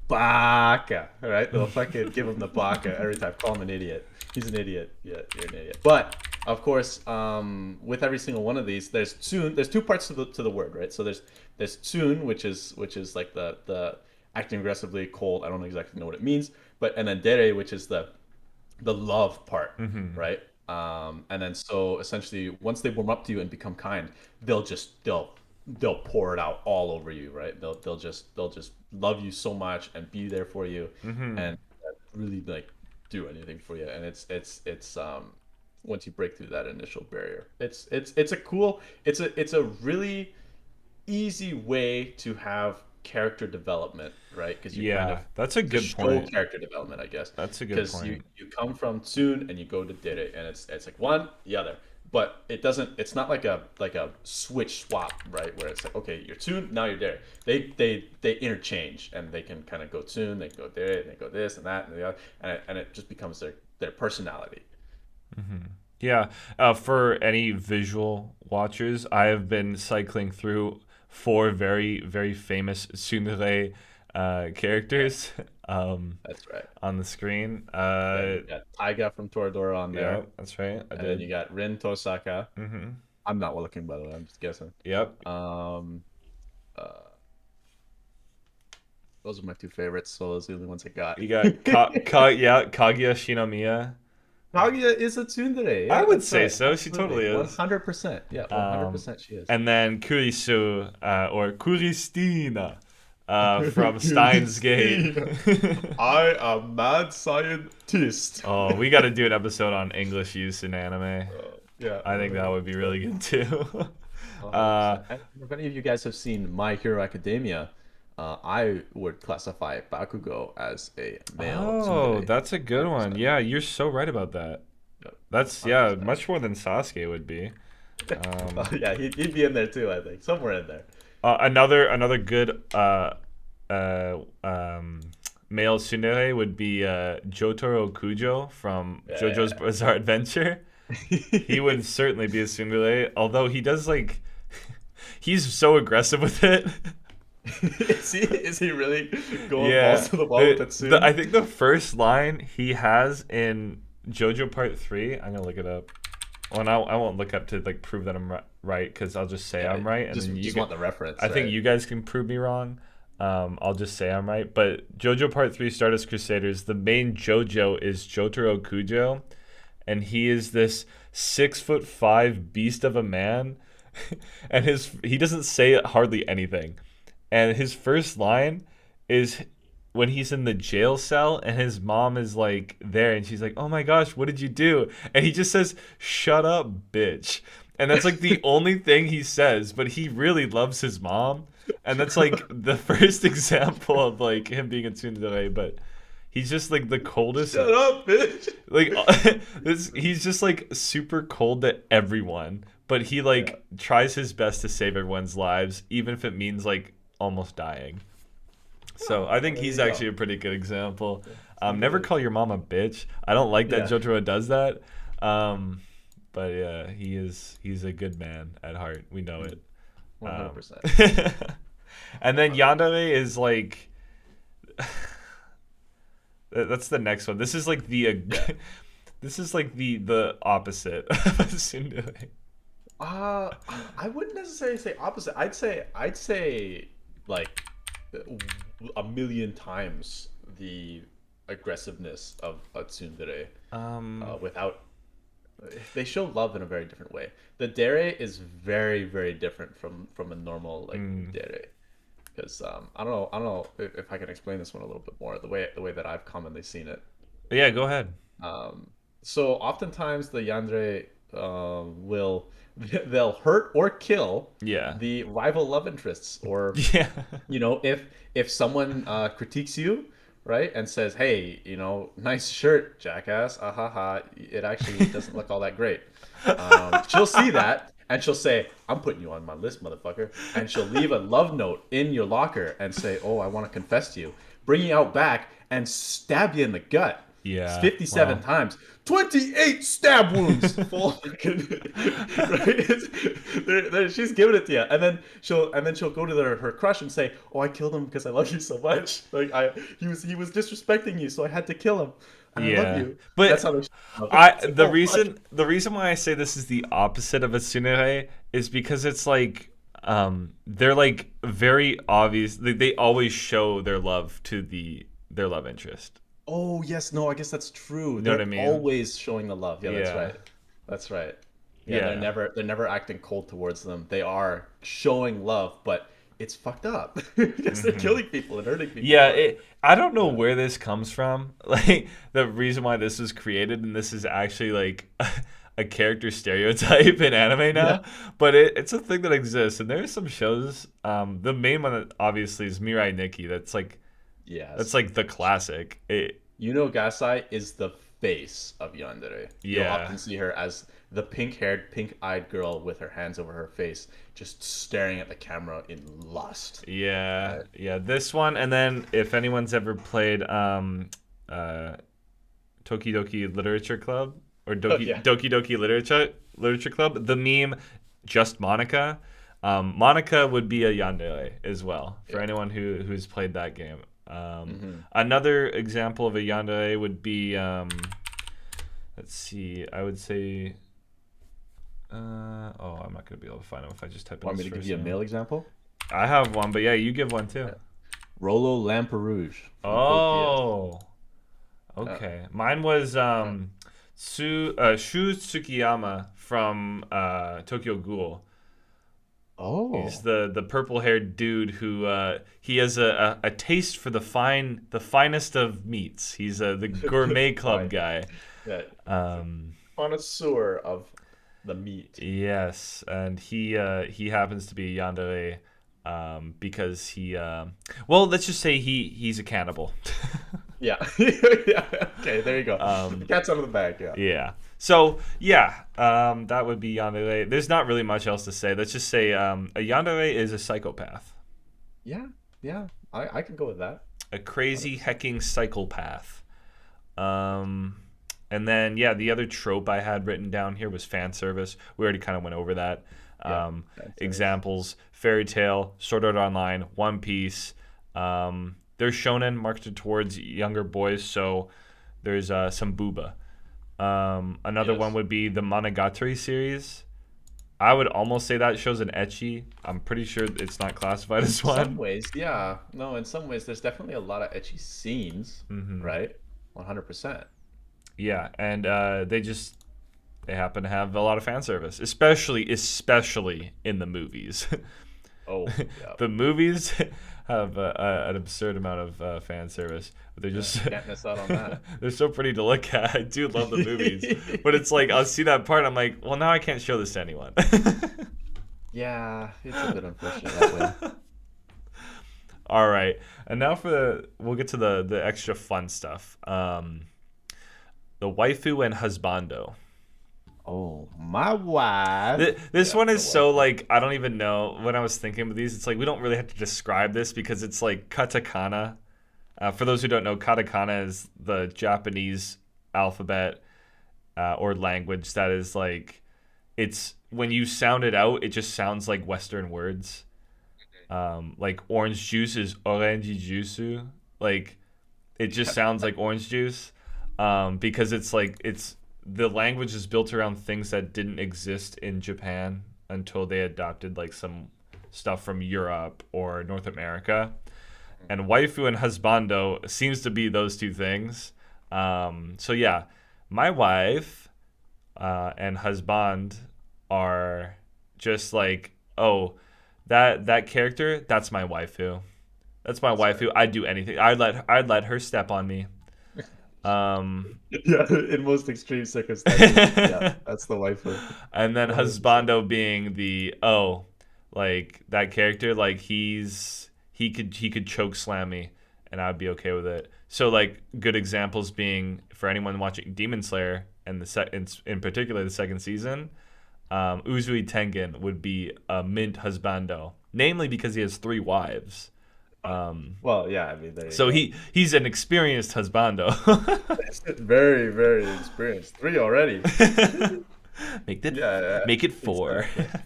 Baka, right? They'll fucking give him the baka every time. Call him an idiot. He's an idiot. Yeah, you're an idiot. But of course, with every single one of these, there's tsun. There's two parts to the word, right? So there's tsun, which is like the acting aggressively, cold. I don't exactly know what it means, but and then dere, which is the love part, right? And then so essentially, once they warm up to you and become kind, they'll pour it out all over you, right? They'll just love you so much and be there for you, and really like do anything for you. And it's once you break through that initial barrier, it's a cool, it's a really easy way to have character development, right? Because you kind of Yeah, that's a to good show point. character development, I guess. That's a good Because you point. you come from Tsun and you go to Dere, and it's like one, the other. but it doesn't. It's not like a switch swap, right? Where it's like, okay, you're Tsun, now you're Dere. They interchange, and they can kind of go Tsun, they can go Dere, and they go this and that and the other, and it just becomes their personality. Yeah, for any visual watchers, I have been cycling through four very, very famous tsundere characters That's right. on the screen. Yeah, you got Taiga from Toradora on Yeah, there, that's right. I and then did. you got Rin Tosaka. Mm-hmm. I'm not looking, by the way. I'm just guessing. Yep. Um, uh, those are my two favorites, so those are the only ones I got. You got yeah, Kaguya Shinomiya. Kaguya is a tsundere. I Yeah, would that's say right. so. She Absolutely. totally is. 100%. Yeah, Um, 100% she is. and then Kurisu or Kuristina from Steins Gate. I am mad scientist. Oh, we got to do an episode on English use in anime. Yeah. I think that would be really good too. 100%. And if any of you guys have seen My Hero Academia, I would classify Bakugo as a male Oh, tsundere. that's a good one. 100%. Yeah, you're so right about that. Yep, That's yeah, 100%. much more than Sasuke would be. Yeah, he'd be in there too, I think. Somewhere in there. Another good uh, um, male tsundere would be Jotaro Kujo from JoJo's Yeah. Bizarre Adventure. He would certainly be a tsundere, although he does like he's so aggressive with it. Is he really going Yeah, balls to the wall with it soon? I think the first line he has in JoJo Part 3, I'm gonna look it up. Well, and I won't look up to like prove that I'm right because I'll just say I'm right, and just then you just get, want the reference. I think right? you guys can prove me wrong. I'll just say I'm right. But JoJo Part 3 Stardust Crusaders, the main JoJo is Jotaro Kujo, and he is this 6'5" beast of a man, and he doesn't say hardly anything, and his first line is when he's in the jail cell and his mom is like there and she's like, "Oh my gosh, what did you do?" And he just says, "Shut up, bitch." And that's like the only thing he says, but he really loves his mom. And that's like the first example of like him being a tsundere, but he's just like the coldest. Shut up, bitch. Like he's just like super cold to everyone, but he like tries his best to save everyone's lives even if it means like almost dying. So I think There he's you go. actually a pretty good example. Never call your mom a bitch. I don't like that Yeah. Jotaro does that. But yeah, he's a good man at heart. We know it. 100%. And then Yandere is like that's the next one. This is like the this is like the opposite of a tsundere. I wouldn't necessarily say opposite. I'd say like a million times the aggressiveness of a tsundere. Without they show love in a very different way. The dere is very very different from a normal like dere. Because I don't know if I can explain this one a little bit more the way that I've commonly seen it. Yeah, go ahead. So oftentimes the yandere will they'll hurt or kill Yeah. the rival love interests, or Yeah. if someone critiques you, right, and says, "Hey, nice shirt, jackass. Ah ha ha. It actually doesn't look all that great." She'll see that and she'll say, "I'm putting you on my list, motherfucker." And she'll leave a love note in your locker and say, "Oh, I want to confess to you." Bring you out back and stab you in the gut. Yeah. 57 Wow. times. 28 stab wounds. Full fucking, right? She's giving it to you, and then she'll go to her crush and say, "Oh, I killed him because I love you so much. Like he was disrespecting you, so I had to kill him. And I love Yeah. you." But That's how they. It's like, The oh, fuck. reason why I say this is the opposite of a tsundere is because it's like they're like very obvious. They always show their love to their love interest. Oh yes, no, I guess that's true. You know They're what I mean? always showing the love. Yeah, that's Yeah. right. That's right. Yeah, Yeah. they're never acting cold towards them. They are showing love, but it's fucked up because they're killing people and hurting people. Yeah, I don't know where this comes from. Like the reason why this was created, and this is actually like a character stereotype in anime now, Yeah. but it's a thing that exists. And there's some shows. The main one that obviously is Mirai Nikki. That's Yes. like the classic. Gasai is the face of yandere. You'll Yeah. often see her as the pink-haired, pink-eyed girl with her hands over her face, just staring at the camera in lust. Yeah, yeah. This one, and then if anyone's ever played uh, Toki Doki Literature Club or Oh Doki yeah, Doki Doki Literature Club, the meme just Monica. Monica would be a yandere as well for yeah. anyone who's played that game. Hmm. Another example of a yandere would be let's see, I would say oh, I'm not gonna be able to find them if I just type in Want me his to give first you a name. male example? I have one, but yeah, you give one too. Yeah. Rollo Lamperouge from Code Geass. Oh, Uh, okay. Mine was uh, Shu Tsukiyama from Tokyo Ghoul. He's oh, the purple haired dude who he has a taste for the finest of meats. He's the gourmet club fine. guy. Yeah, Um, connoisseur of the meat. yes, and he happens to be yandere because he well, let's just say he's a cannibal. Yeah. Yeah. Okay, there you go. The um, cat's out of the bag. Yeah. Yeah. So yeah, that would be yandere. There's not really much else to say. Let's just say a yandere is a psychopath, Yeah. Yeah. I can go with that. a crazy 100%. hecking psychopath. Um, and then yeah, the other trope I had written down here was fan service. We already kind of went over that. Yeah. Fan service. Examples: Fairy Tail, Sword Art Online, One Piece. There's shonen marketed towards younger boys, so there's some booba. Another one Yes. would be the Monogatari series. I would almost say that shows an ecchi. I'm pretty sure it's not classified In as some one. ways, yeah. No, in some ways, there's definitely a lot of etchy scenes, Hmm. right? 100%. Yeah, and they happen to have a lot of fan service, especially in the movies. Oh, yeah. The movies have an absurd amount of fan service, but they're Yeah. just Can't miss out on that. they're so pretty to look at. I do love the movies, but it's like I'll see that part. I'm like, well, now I can't show this to anyone. Yeah, it's a bit unfortunate that way. All right, and now we'll get to the extra fun stuff. The waifu and husbando. Oh, my wife. This Yeah, one the is so wife. like I don't even know. When I was thinking of these, it's like we don't really have to describe this because it's like katakana. For those who don't know, katakana is the Japanese alphabet or language that is like it's when you sound it out, it just sounds like Western words. Like orange juice is orange juice. Like it just sounds like orange juice because it's like it's the language is built around things that didn't exist in Japan until they adopted like some stuff from Europe or North America. And waifu and husbando seems to be those two things. So yeah, my wife and husband are just like, oh, that character, that's my waifu. That's my That's fair. waifu. I'd do anything. I'd let her step on me. Um, Yeah, in most extreme circumstances. Yeah, that's the waifu. and then 100%. husbando being the oh, like that character, like he could choke slam me, and I'd be okay with it. So like good examples being for anyone watching Demon Slayer and in particular the second season, Uzui Tengen would be a mint husbando, namely because he has three wives. Well, yeah, I mean, there you So go. he's an experienced husbando. Very, very experienced. Three already. make it Yeah, make it four. exactly.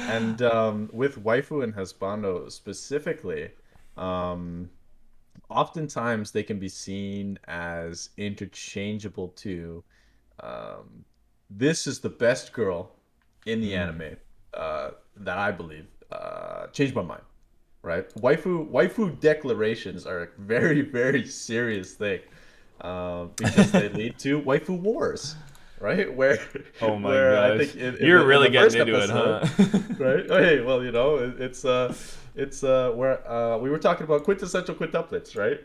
And with waifu and husbando specifically, um, oftentimes they can be seen as interchangeable to this is the best girl in the Mm. anime that I believe changed my mind. Right? Waifu declarations are a very, very serious thing because they lead to waifu wars, right? Where Oh my where I gosh. think You're in really the getting first into it, episode, huh? right? Oh, hey, well, you know, it's where we were talking about quintessential quintuplets, right?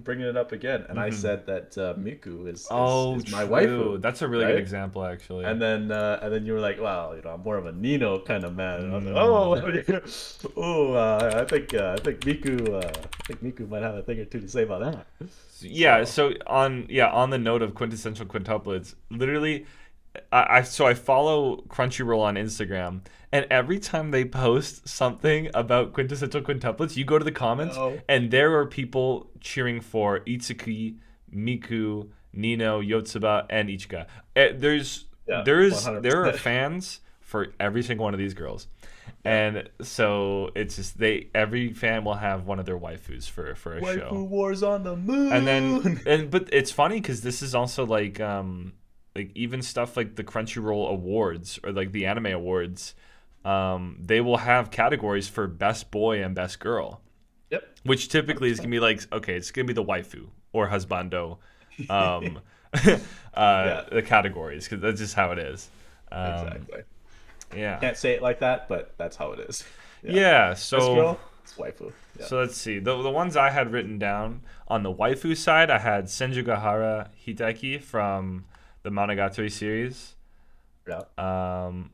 Bringing it up again, and I Hmm. said that Miku Oh, is my waifu, true. That's a really good right? example, actually. And then you were like, well, you know, I'm more of a Nino kind of man. And I was like, Mm. oh, oh, I think Miku might have a thing or two to say about that. Yeah, So so on the note of quintessential quintuplets, literally I follow Crunchyroll on Instagram, and every time they post something about quintessential quintuplets, you go to the comments, No. and there are people cheering for Itsuki, Miku, Nino, Yotsuba, and Ichika. There's Yeah, there are 100%. fans for every single one of these girls, Yeah. and so it's just they every fan will have one of their waifus for a show. Waifu Wars on the And then moon. but it's funny because this is also like even stuff like the Crunchyroll awards or like the anime awards, they will have categories for best boy and best girl, Yep. which typically is gonna 100%. be like, okay, it's gonna be the waifu or husbando, um Yeah, the categories, because that's just how it is. um exactly. yeah. Can't say it like that, but that's how it is. Yeah. Yeah, Best so girl, it's waifu. Yeah. let's see. The ones I had written down on the waifu side, I had Senjugahara Hideki from the Monogatari series. Yeah. Um,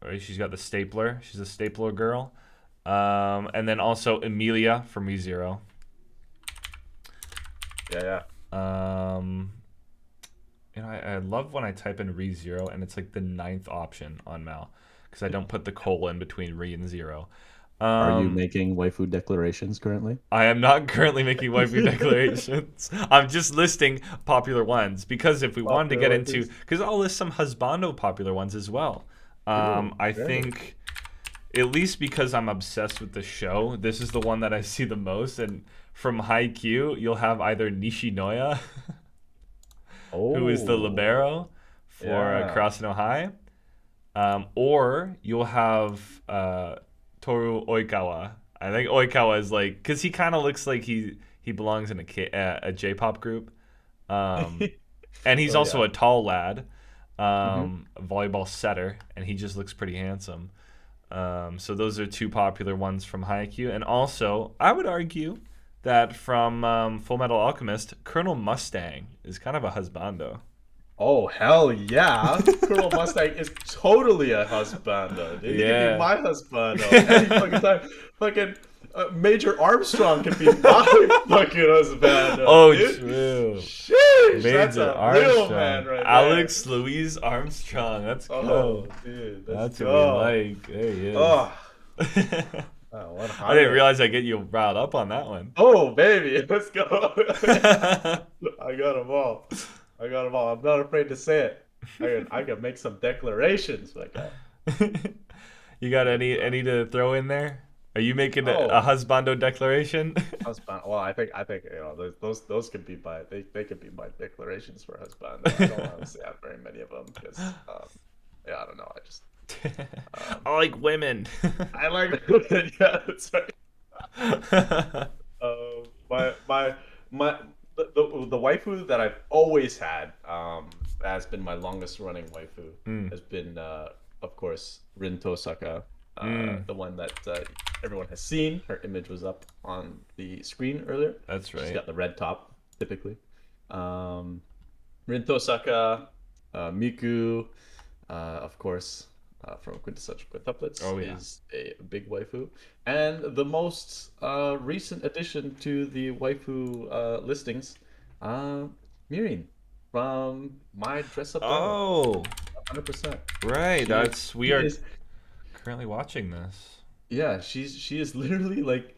right, she's got the stapler. She's a stapler girl. And then also Emilia from ReZero. Yeah. Yeah. Um, I love when I type in ReZero and it's like the ninth option on Mal because I don't put the colon between Re and Zero. Are you Um, making waifu declarations currently? I am not currently making waifu declarations. I'm just listing popular ones because if we wanted to Popular get into, waifus. because I'll list some husbando popular ones as well. Ooh, I very. think at least because I'm obsessed with the show, this is the one that I see the most. And from Haikyuu, you'll have either Nishinoya, who is the Oh, libero for yeah. Karasuno High, or you'll have Toru Oikawa. I think Oikawa is like because he kind of looks like he belongs in a J-pop group, um, and he's Oh also yeah. a tall lad, Hmm. a volleyball setter, and he just looks pretty handsome. So those are two popular ones from Haikyuu, and also I would argue that from Full Metal Alchemist, Colonel Mustang is kind of a husbando. Oh hell yeah! Colonel Mustang is totally a husbando, dude. He could be Yeah. my husbando any fucking time. Fucking Major Armstrong could be my fucking husbando, Oh, dude. true. Sheesh, that's Major a real Armstrong. man right there. Alex Louise Armstrong. Let's Oh, go. dude, let's That's what we go. like. There he is. Oh, I didn't 100. realize I get you riled up on that one. Oh, baby, let's go. I got them all. I got them all. I'm not afraid to say it. I can make some declarations like that. You got But any to throw in there? Are you making a oh, husbando declaration? husband. Well, I think those could be they could be my declarations for husband. I don't honestly have very many of them because yeah, I don't know. I just um I like women. I like yeah, that's right. My my the waifu that I've always had has been my longest running waifu Mm, has been of course Rin Tosaka, mm, the one that everyone has seen. Her image was up on the screen earlier. that's She's right. got the red top typically. Um, Rin Tosaka, Miku, of course, from Quintessential Quintuplets, Oh yeah. is a big waifu. And the most recent addition to the waifu listings, uh, Mirin from My Dress Up Doll. Oh, 100%. right. She is, That's we she are is, currently watching this. yeah, she is literally like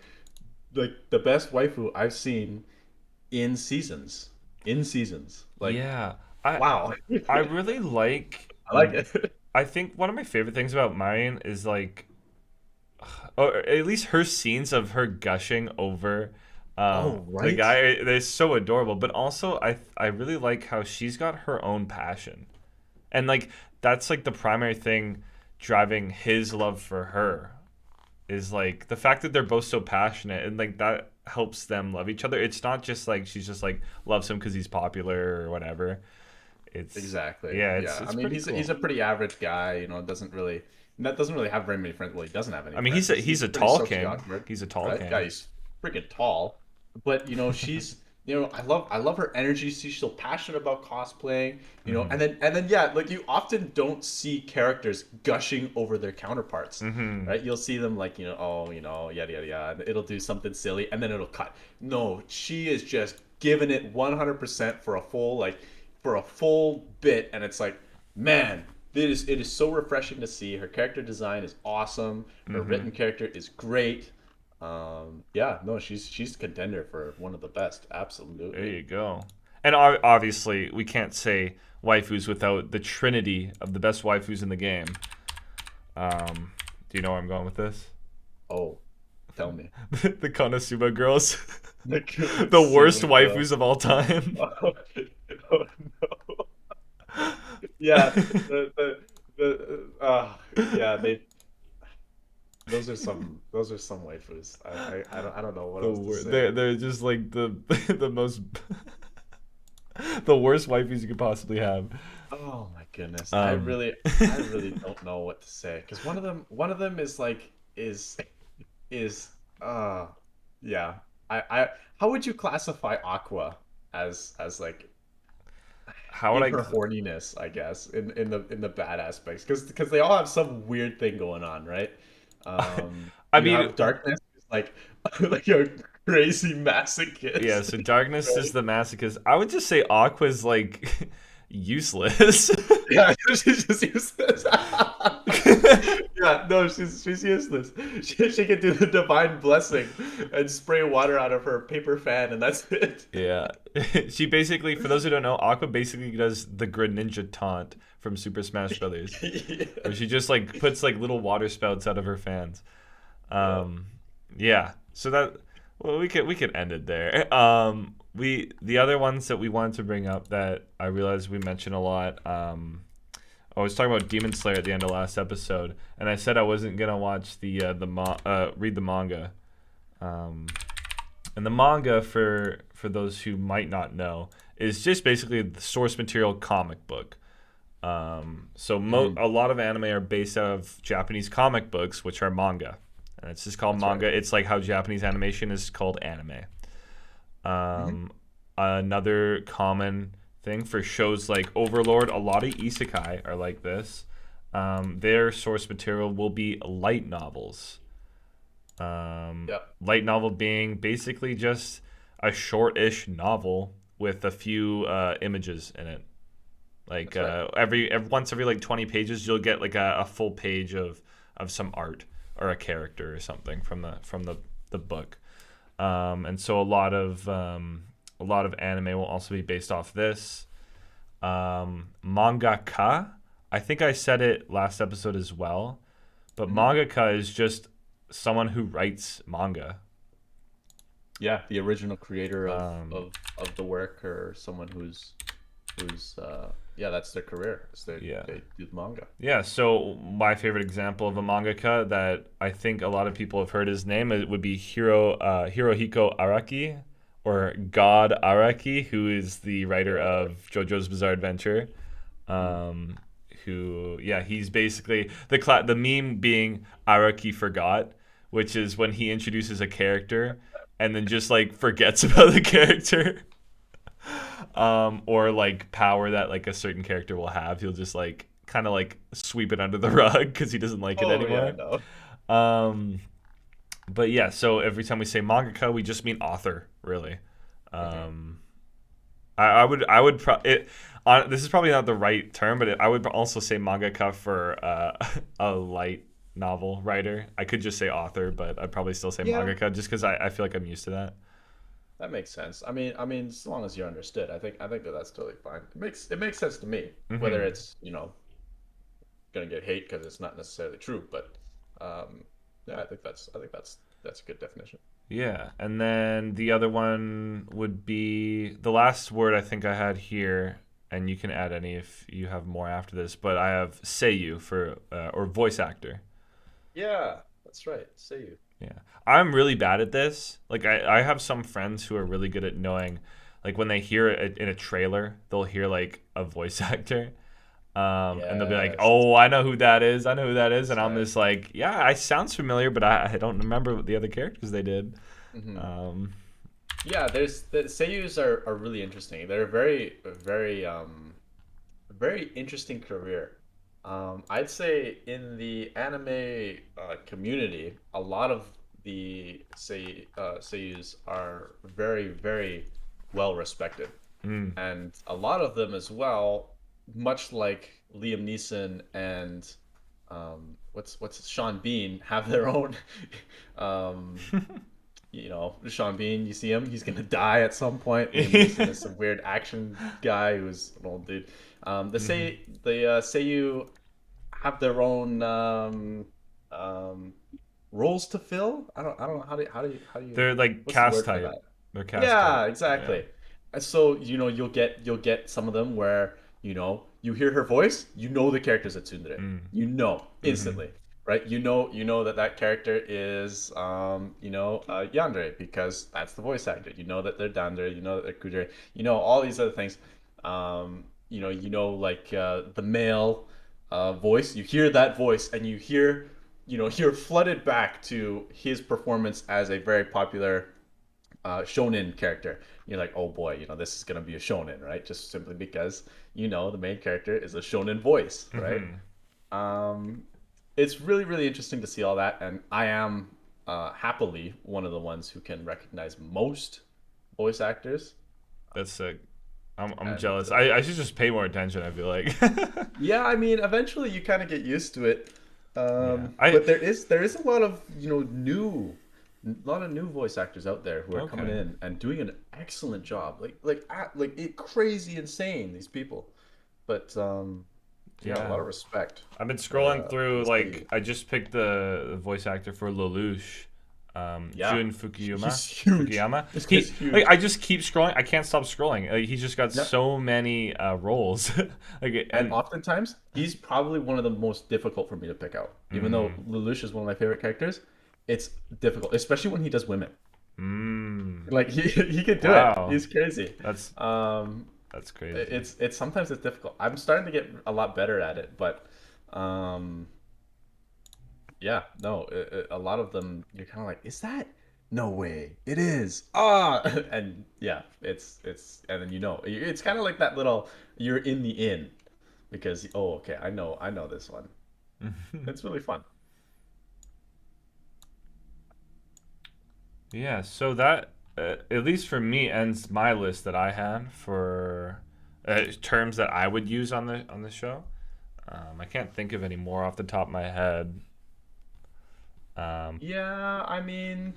the best waifu I've seen in seasons. In seasons. Like, Yeah. I wow. I really like I like it. I think one of my favorite things about Marion is like or at least her scenes of her gushing over Oh, the right? guy, they're so adorable, but also I really like how she's got her own passion. And like that's like the primary thing driving his love for her is like the fact that they're both so passionate and like that helps them love each other. It's not just like she's just like loves him because he's popular or whatever. It's Exactly. yeah, Yeah. I it's mean, pretty he's cool. a pretty average guy. Doesn't really have very many friends. Well, he doesn't have any I mean, friends. He's he's a pretty tall socially king. awkward, He's a tall right? Yeah, king. he's freaking tall. But she's I love her energy. She's so passionate about cosplaying. Hmm. And then yeah, like you often don't see characters gushing over their counterparts, Hmm. right? You'll see them like oh yada yada yada, and it'll do something silly, and then it'll cut. No, she is just giving it 100% for a full bit, and it's like man, it is so refreshing to see. Her character design is awesome. Her Mm-hmm. written character is great. Yeah, no, she's a contender for one of the best. There Absolutely. you go. And obviously, we can't say waifus without the trinity of the best waifus in the game. Do you know where I'm going with this? Oh, tell me. The Konosuba girls. The The worst Konosuba girl. waifus of all time. Oh, oh no. Yeah, yeah, those are some waifus. I don't know what else to say. They're just like the the most the worst waifus you could possibly have. Oh my goodness. I Um, really I really don't know what to say because one of them is like is yeah. I how would you classify Aqua as like how would in I? her horniness, I guess, in the bad aspects because they all have some weird thing going on, right? I You mean, have darkness, is like like a crazy yeah. masochist. So darkness is Right? the masochist. I would just say Aqua's like useless. Yeah, she's just useless. Yeah, no, she's useless. She can do the divine blessing and spray water out of her paper fan, and that's it. Yeah. She basically, for those who don't know, Aqua basically does the Greninja taunt from Super Smash Brothers, Yeah. where she just like puts like little water spouts out of her fans. Yeah. Um, yeah. So that well, we could end it there. We the other ones that we wanted to bring up that I realized we mentioned a lot. I was talking about Demon Slayer at the end of last episode, and I said I wasn't gonna watch read the manga. Um, and the manga, for those who might not know, is just basically the source material comic book. Mhm. A lot of anime are based out of Japanese comic books, which are manga, and it's just called That's right. manga. It's like how Japanese animation is called anime. Hmm. Another common thing for shows like Overlord, a lot of isekai are like this. Their source material will be light novels. Yeah, Light novel being basically just a short-ish novel with a few images in it. Like that's right. once every like 20 pages, you'll get like a full page of some art or a character or something from the book. And so a lot of anime will also be based off this. Mangaka, I think I said it last episode as well, but Hmm. mangaka is just someone who writes manga. Yeah, the original creator of Um, of of the work, or someone who's yeah, that's their career. Is they yeah. they do manga. Yeah, so my favorite example of a mangaka that I think a lot of people have heard his name, it would be Hirohiko Araki, or God Araki, who is the writer Yeah. of JoJo's Bizarre Adventure. Mhm. Um, yeah, he's basically the meme being Araki forgot, which is when he introduces a character and then just like forgets about the character. Or like power that like a certain character will have. He'll just like kind of like sweep it under the rug because he doesn't like it Oh yeah, I anymore. know. Um, but yeah, so every time we say mangaka, we just mean author, really. Hmm. Um, this is probably not the right term, but I would also say mangaka for a light novel writer. I could just say author, but I'd probably still say Yeah, mangaka just because I feel like I'm used to that. that makes sense. I mean, as long as you understood, I think that that's totally fine. It makes sense to me. Whether Hmm. it's gonna get hate because it's not necessarily true, but um, yeah, I think that's a good definition. Yeah, and then the other one would be the last word I think I had here, and you can add any if you have more after this. But I have seiyu for or voice actor. Yeah, that's right. Say you. Yeah, I'm really bad at this. Like I have some friends who are really good at knowing, like when they hear it in a trailer, they'll hear like a voice actor, and they'll be like, Yes, "Oh, I know who that is. I know who that is," and that's I'm right. just like, "Yeah, I sounds familiar, but I don't remember the other characters they did." Hmm. Um, Yeah, there's the seiyus are really interesting. They're very interesting career. I'd say in the anime community, a lot of the seiyus are very well respected, mm, and a lot of them as well, much like Liam Neeson and what's Sean Bean have their own um, Sean Bean, you see him, he's gonna die at some point. Liam Neeson is some weird action guy who's an old dude. Mhm. They say you have their own um, roles to fill. I don't know how do you They're like what's the cast word for type. that? They're cast type. Yeah, Yeah. exactly. And so you'll get some of them where you hear her voice, you know the character's a tsundere, Mm. you know Mhm. instantly, right? You know that that character is yandere because that's the voice actor. You know that they're dandere, you know that they're kudere, you know all these other things. Like the male voice, you hear that voice and you're flooded back to his performance as a very popular shonen character. You're like, oh boy, this is gonna be a shonen, right? Just simply because the main character is a shonen voice, right? Mhm. Um, it's really really interesting to see all that, and I am happily one of the ones who can recognize most voice actors, That's sick. I'm and jealous. I should just pay more attention, I feel like. yeah, I mean, eventually you kind of get used to it. Yeah. I But there is a lot of new voice actors out there who are coming Okay. in and doing an excellent job. Crazy insane these people. But yeah, a Yeah. lot of respect I've been for scrolling the through, study. like, I just picked the voice actor for Lelouch, Yeah, Jun Fukuyama. he's huge. Fukuyama. This guy's He like huge. I just keep scrolling. I can't stop scrolling. He's just got Yeah. so many roles. like And and oftentimes, he's probably one of the most difficult for me to pick out. Even though mm, Lelouch is one of my favorite characters, it's difficult, especially when he does women. mm, Like he could do it. wow. He's crazy. That's Um, that's crazy. it's sometimes it's difficult. I'm starting to get a lot better at it, but um, yeah, no, a lot of them you're kind of like, is that? No way, it is. Ah, and yeah, it's and then it's kind of like that little you're in the inn because oh okay, I know this one. It's really fun. Yeah, so that at least for me ends my list that I had for terms that I would use on the show. I can't think of any more off the top of my head. Um, Yeah, I mean,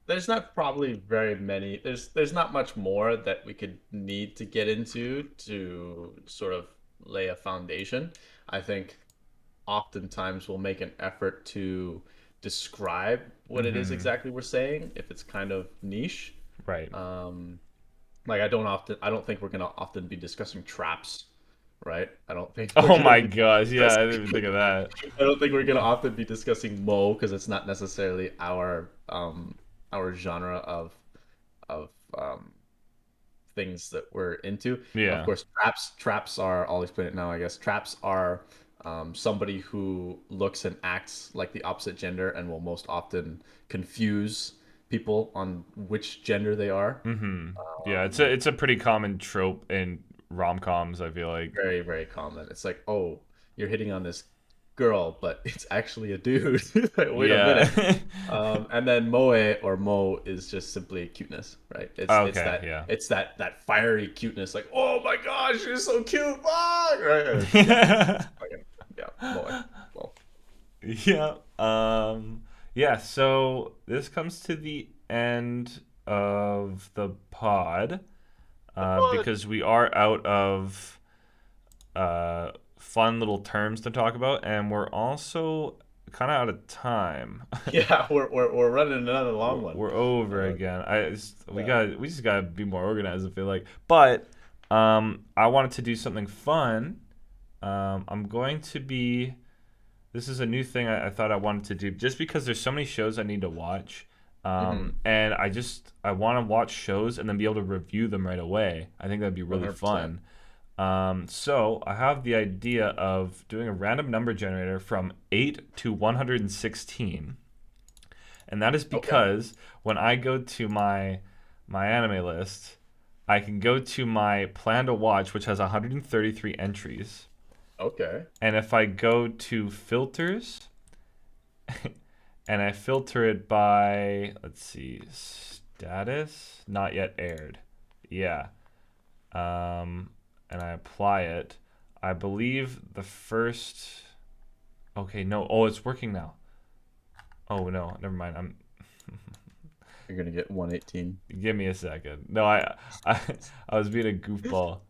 there's not probably very many. There's not much more that we could need to get into to sort of lay a foundation. I think oftentimes we'll make an effort to describe what it is mhm, exactly we're saying if it's kind of niche. right. Um, I don't think we're gonna often be discussing traps, right? I don't think we're Oh gonna my be gosh, yeah, I discussing. didn't even think of that. I don't think we're gonna often be discussing Mo because it's not necessarily our genre of things that we're into. Of Yeah. course, traps are. I'll explain it now. I guess traps are somebody who looks and acts like the opposite gender and will most often confuse people on which gender they are. Mm-hmm. Yeah, it's a Um, it's a pretty common trope in rom-coms, I feel like. Very, very common. It's like, oh, you're hitting on this girl, but it's actually a dude. Like, wait a minute. Yeah. And then moe or mo is just simply cuteness, right? It's Okay, that yeah. it's that that fiery cuteness, like, oh my gosh, you're so cute, fuck! Right? Yeah, Yeah. okay. Yeah, moe. Well, Yeah. Yeah, so this comes to the end of the pod but because we are out of fun little terms to talk about, and we're also kind of out of time. yeah, we're running another long one. We're over Uh, again. yeah. We just gotta be more organized. I feel like, but I wanted to do something fun. I'm going to be. This is a new thing I thought I wanted to do, just because there's so many shows I need to watch, Mm-hmm. and I want to watch shows and then be able to review them right away. I think that'd be really 100%. fun. So I have the idea of doing a random number generator from 8 to 116. And that is Okay. because when I go to my anime list, I can go to my plan to watch, which has 133 entries. Okay. And if I go to filters and I filter it by, let's see, status, not yet aired. Yeah. Um, and I apply it, I believe the first. Okay, no. Oh, it's working now. Oh no, never mind. You're gonna get 118. Give me a second. No, I, I was being a goofball.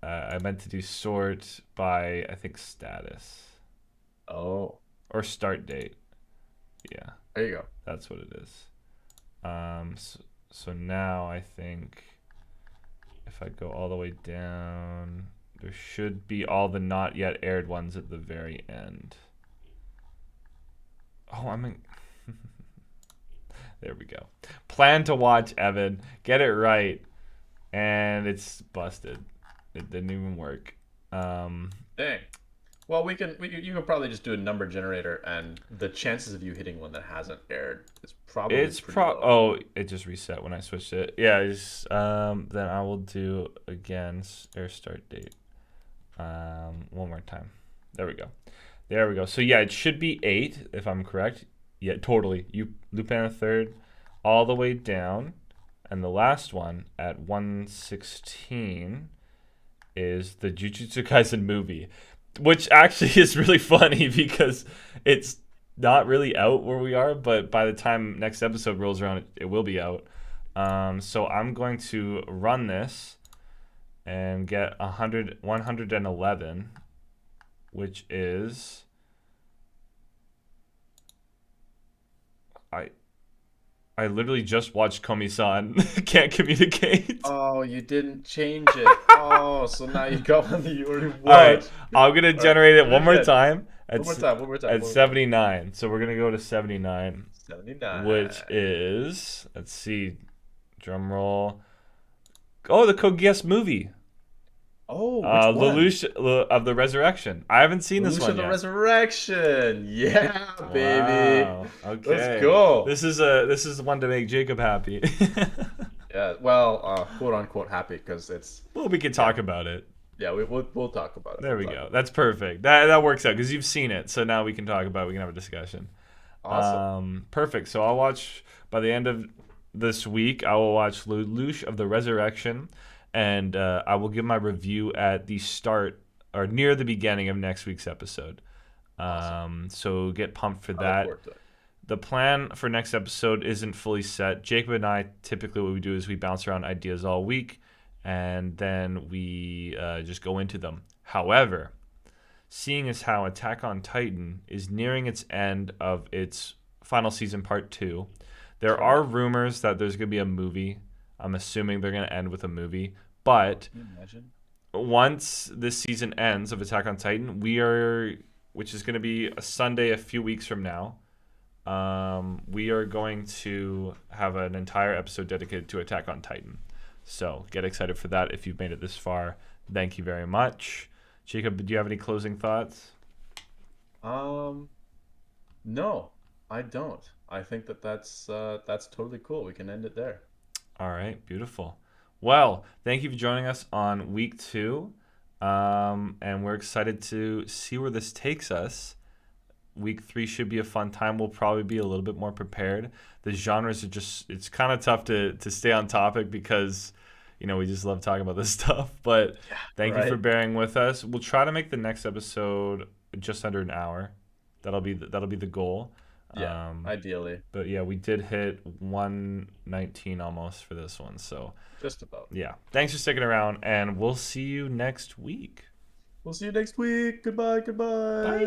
I meant to do sort by I think status Oh, or start date. Yeah, there you go. that's what it is. So now I think if I go all the way down, there should be all the not yet aired ones at the very end. Oh, I'm in. There we go. Plan to watch, Evan. Get it right. And it's busted. It didn't even work. Dang. Well, you can probably just do a number generator, and the chances of you hitting one that hasn't aired is probably pretty low. Oh, it just reset when I switched it. Yeah, then I will do again air start date. One more time. There we go. There we go. So yeah, it should be 8 if I'm correct. Yeah, totally. You Lupin the Third, all the way down, and the last one at 116 is the Jujutsu Kaisen movie, which actually is really funny because it's not really out where we are, but by the time next episode rolls around, it will be out. So I'm going to run this and get 111, which is I literally just watched Komi-san. Can't communicate. Oh, you didn't change it. Oh, so now you got one that you already watched. All right, I'm gonna generate it one more time. One more time. At 79. So we're gonna go to 79. 79. Which is, let's see, drum roll. Oh, the Code Geass movie. Oh, which one? Lelouch of the Resurrection. I haven't seen this one Lelouch of the yet. Resurrection. Yeah, baby. Wow. Okay. Let's go. This is the one to make Jacob happy. Yeah. Well, quote unquote happy because it's. Well, we can talk about it. Yeah, we'll talk about it. There we go. That's perfect. That works out because you've seen it, so now we can talk about it. We can have a discussion. Awesome. Perfect. So I'll watch by the end of this week. I will watch Lelouch of the Resurrection, and I will give my review at the start or near the beginning of next week's episode. Awesome. So get pumped for that. The plan for next episode isn't fully set. Jacob and I, typically what we do is we bounce around ideas all week, and then we just go into them. However, seeing as how Attack on Titan is nearing its end of its final season part 2, there are rumors that there's going to be a movie. I'm assuming they're going to end with a movie. But can you imagine? Once this season ends of Attack on Titan, which is going to be a Sunday a few weeks from now, we are going to have an entire episode dedicated to Attack on Titan. So get excited for that if you've made it this far. Thank you very much. Jacob, do you have any closing thoughts? No, I don't. I think that's totally cool. We can end it there. All right, beautiful. Well, thank you for joining us on week 2, and we're excited to see where this takes us. Week 3 should be a fun time. We'll probably be a little bit more prepared. The genres are it's kind of tough to stay on topic because, we just love talking about this stuff. But thank you for bearing with us. We'll try to make the next episode just under an hour. That'll be the goal. Yeah, ideally. But yeah, we did hit 119 almost for this one. So just about. Yeah. Thanks for sticking around, and we'll see you next week. Goodbye. Bye.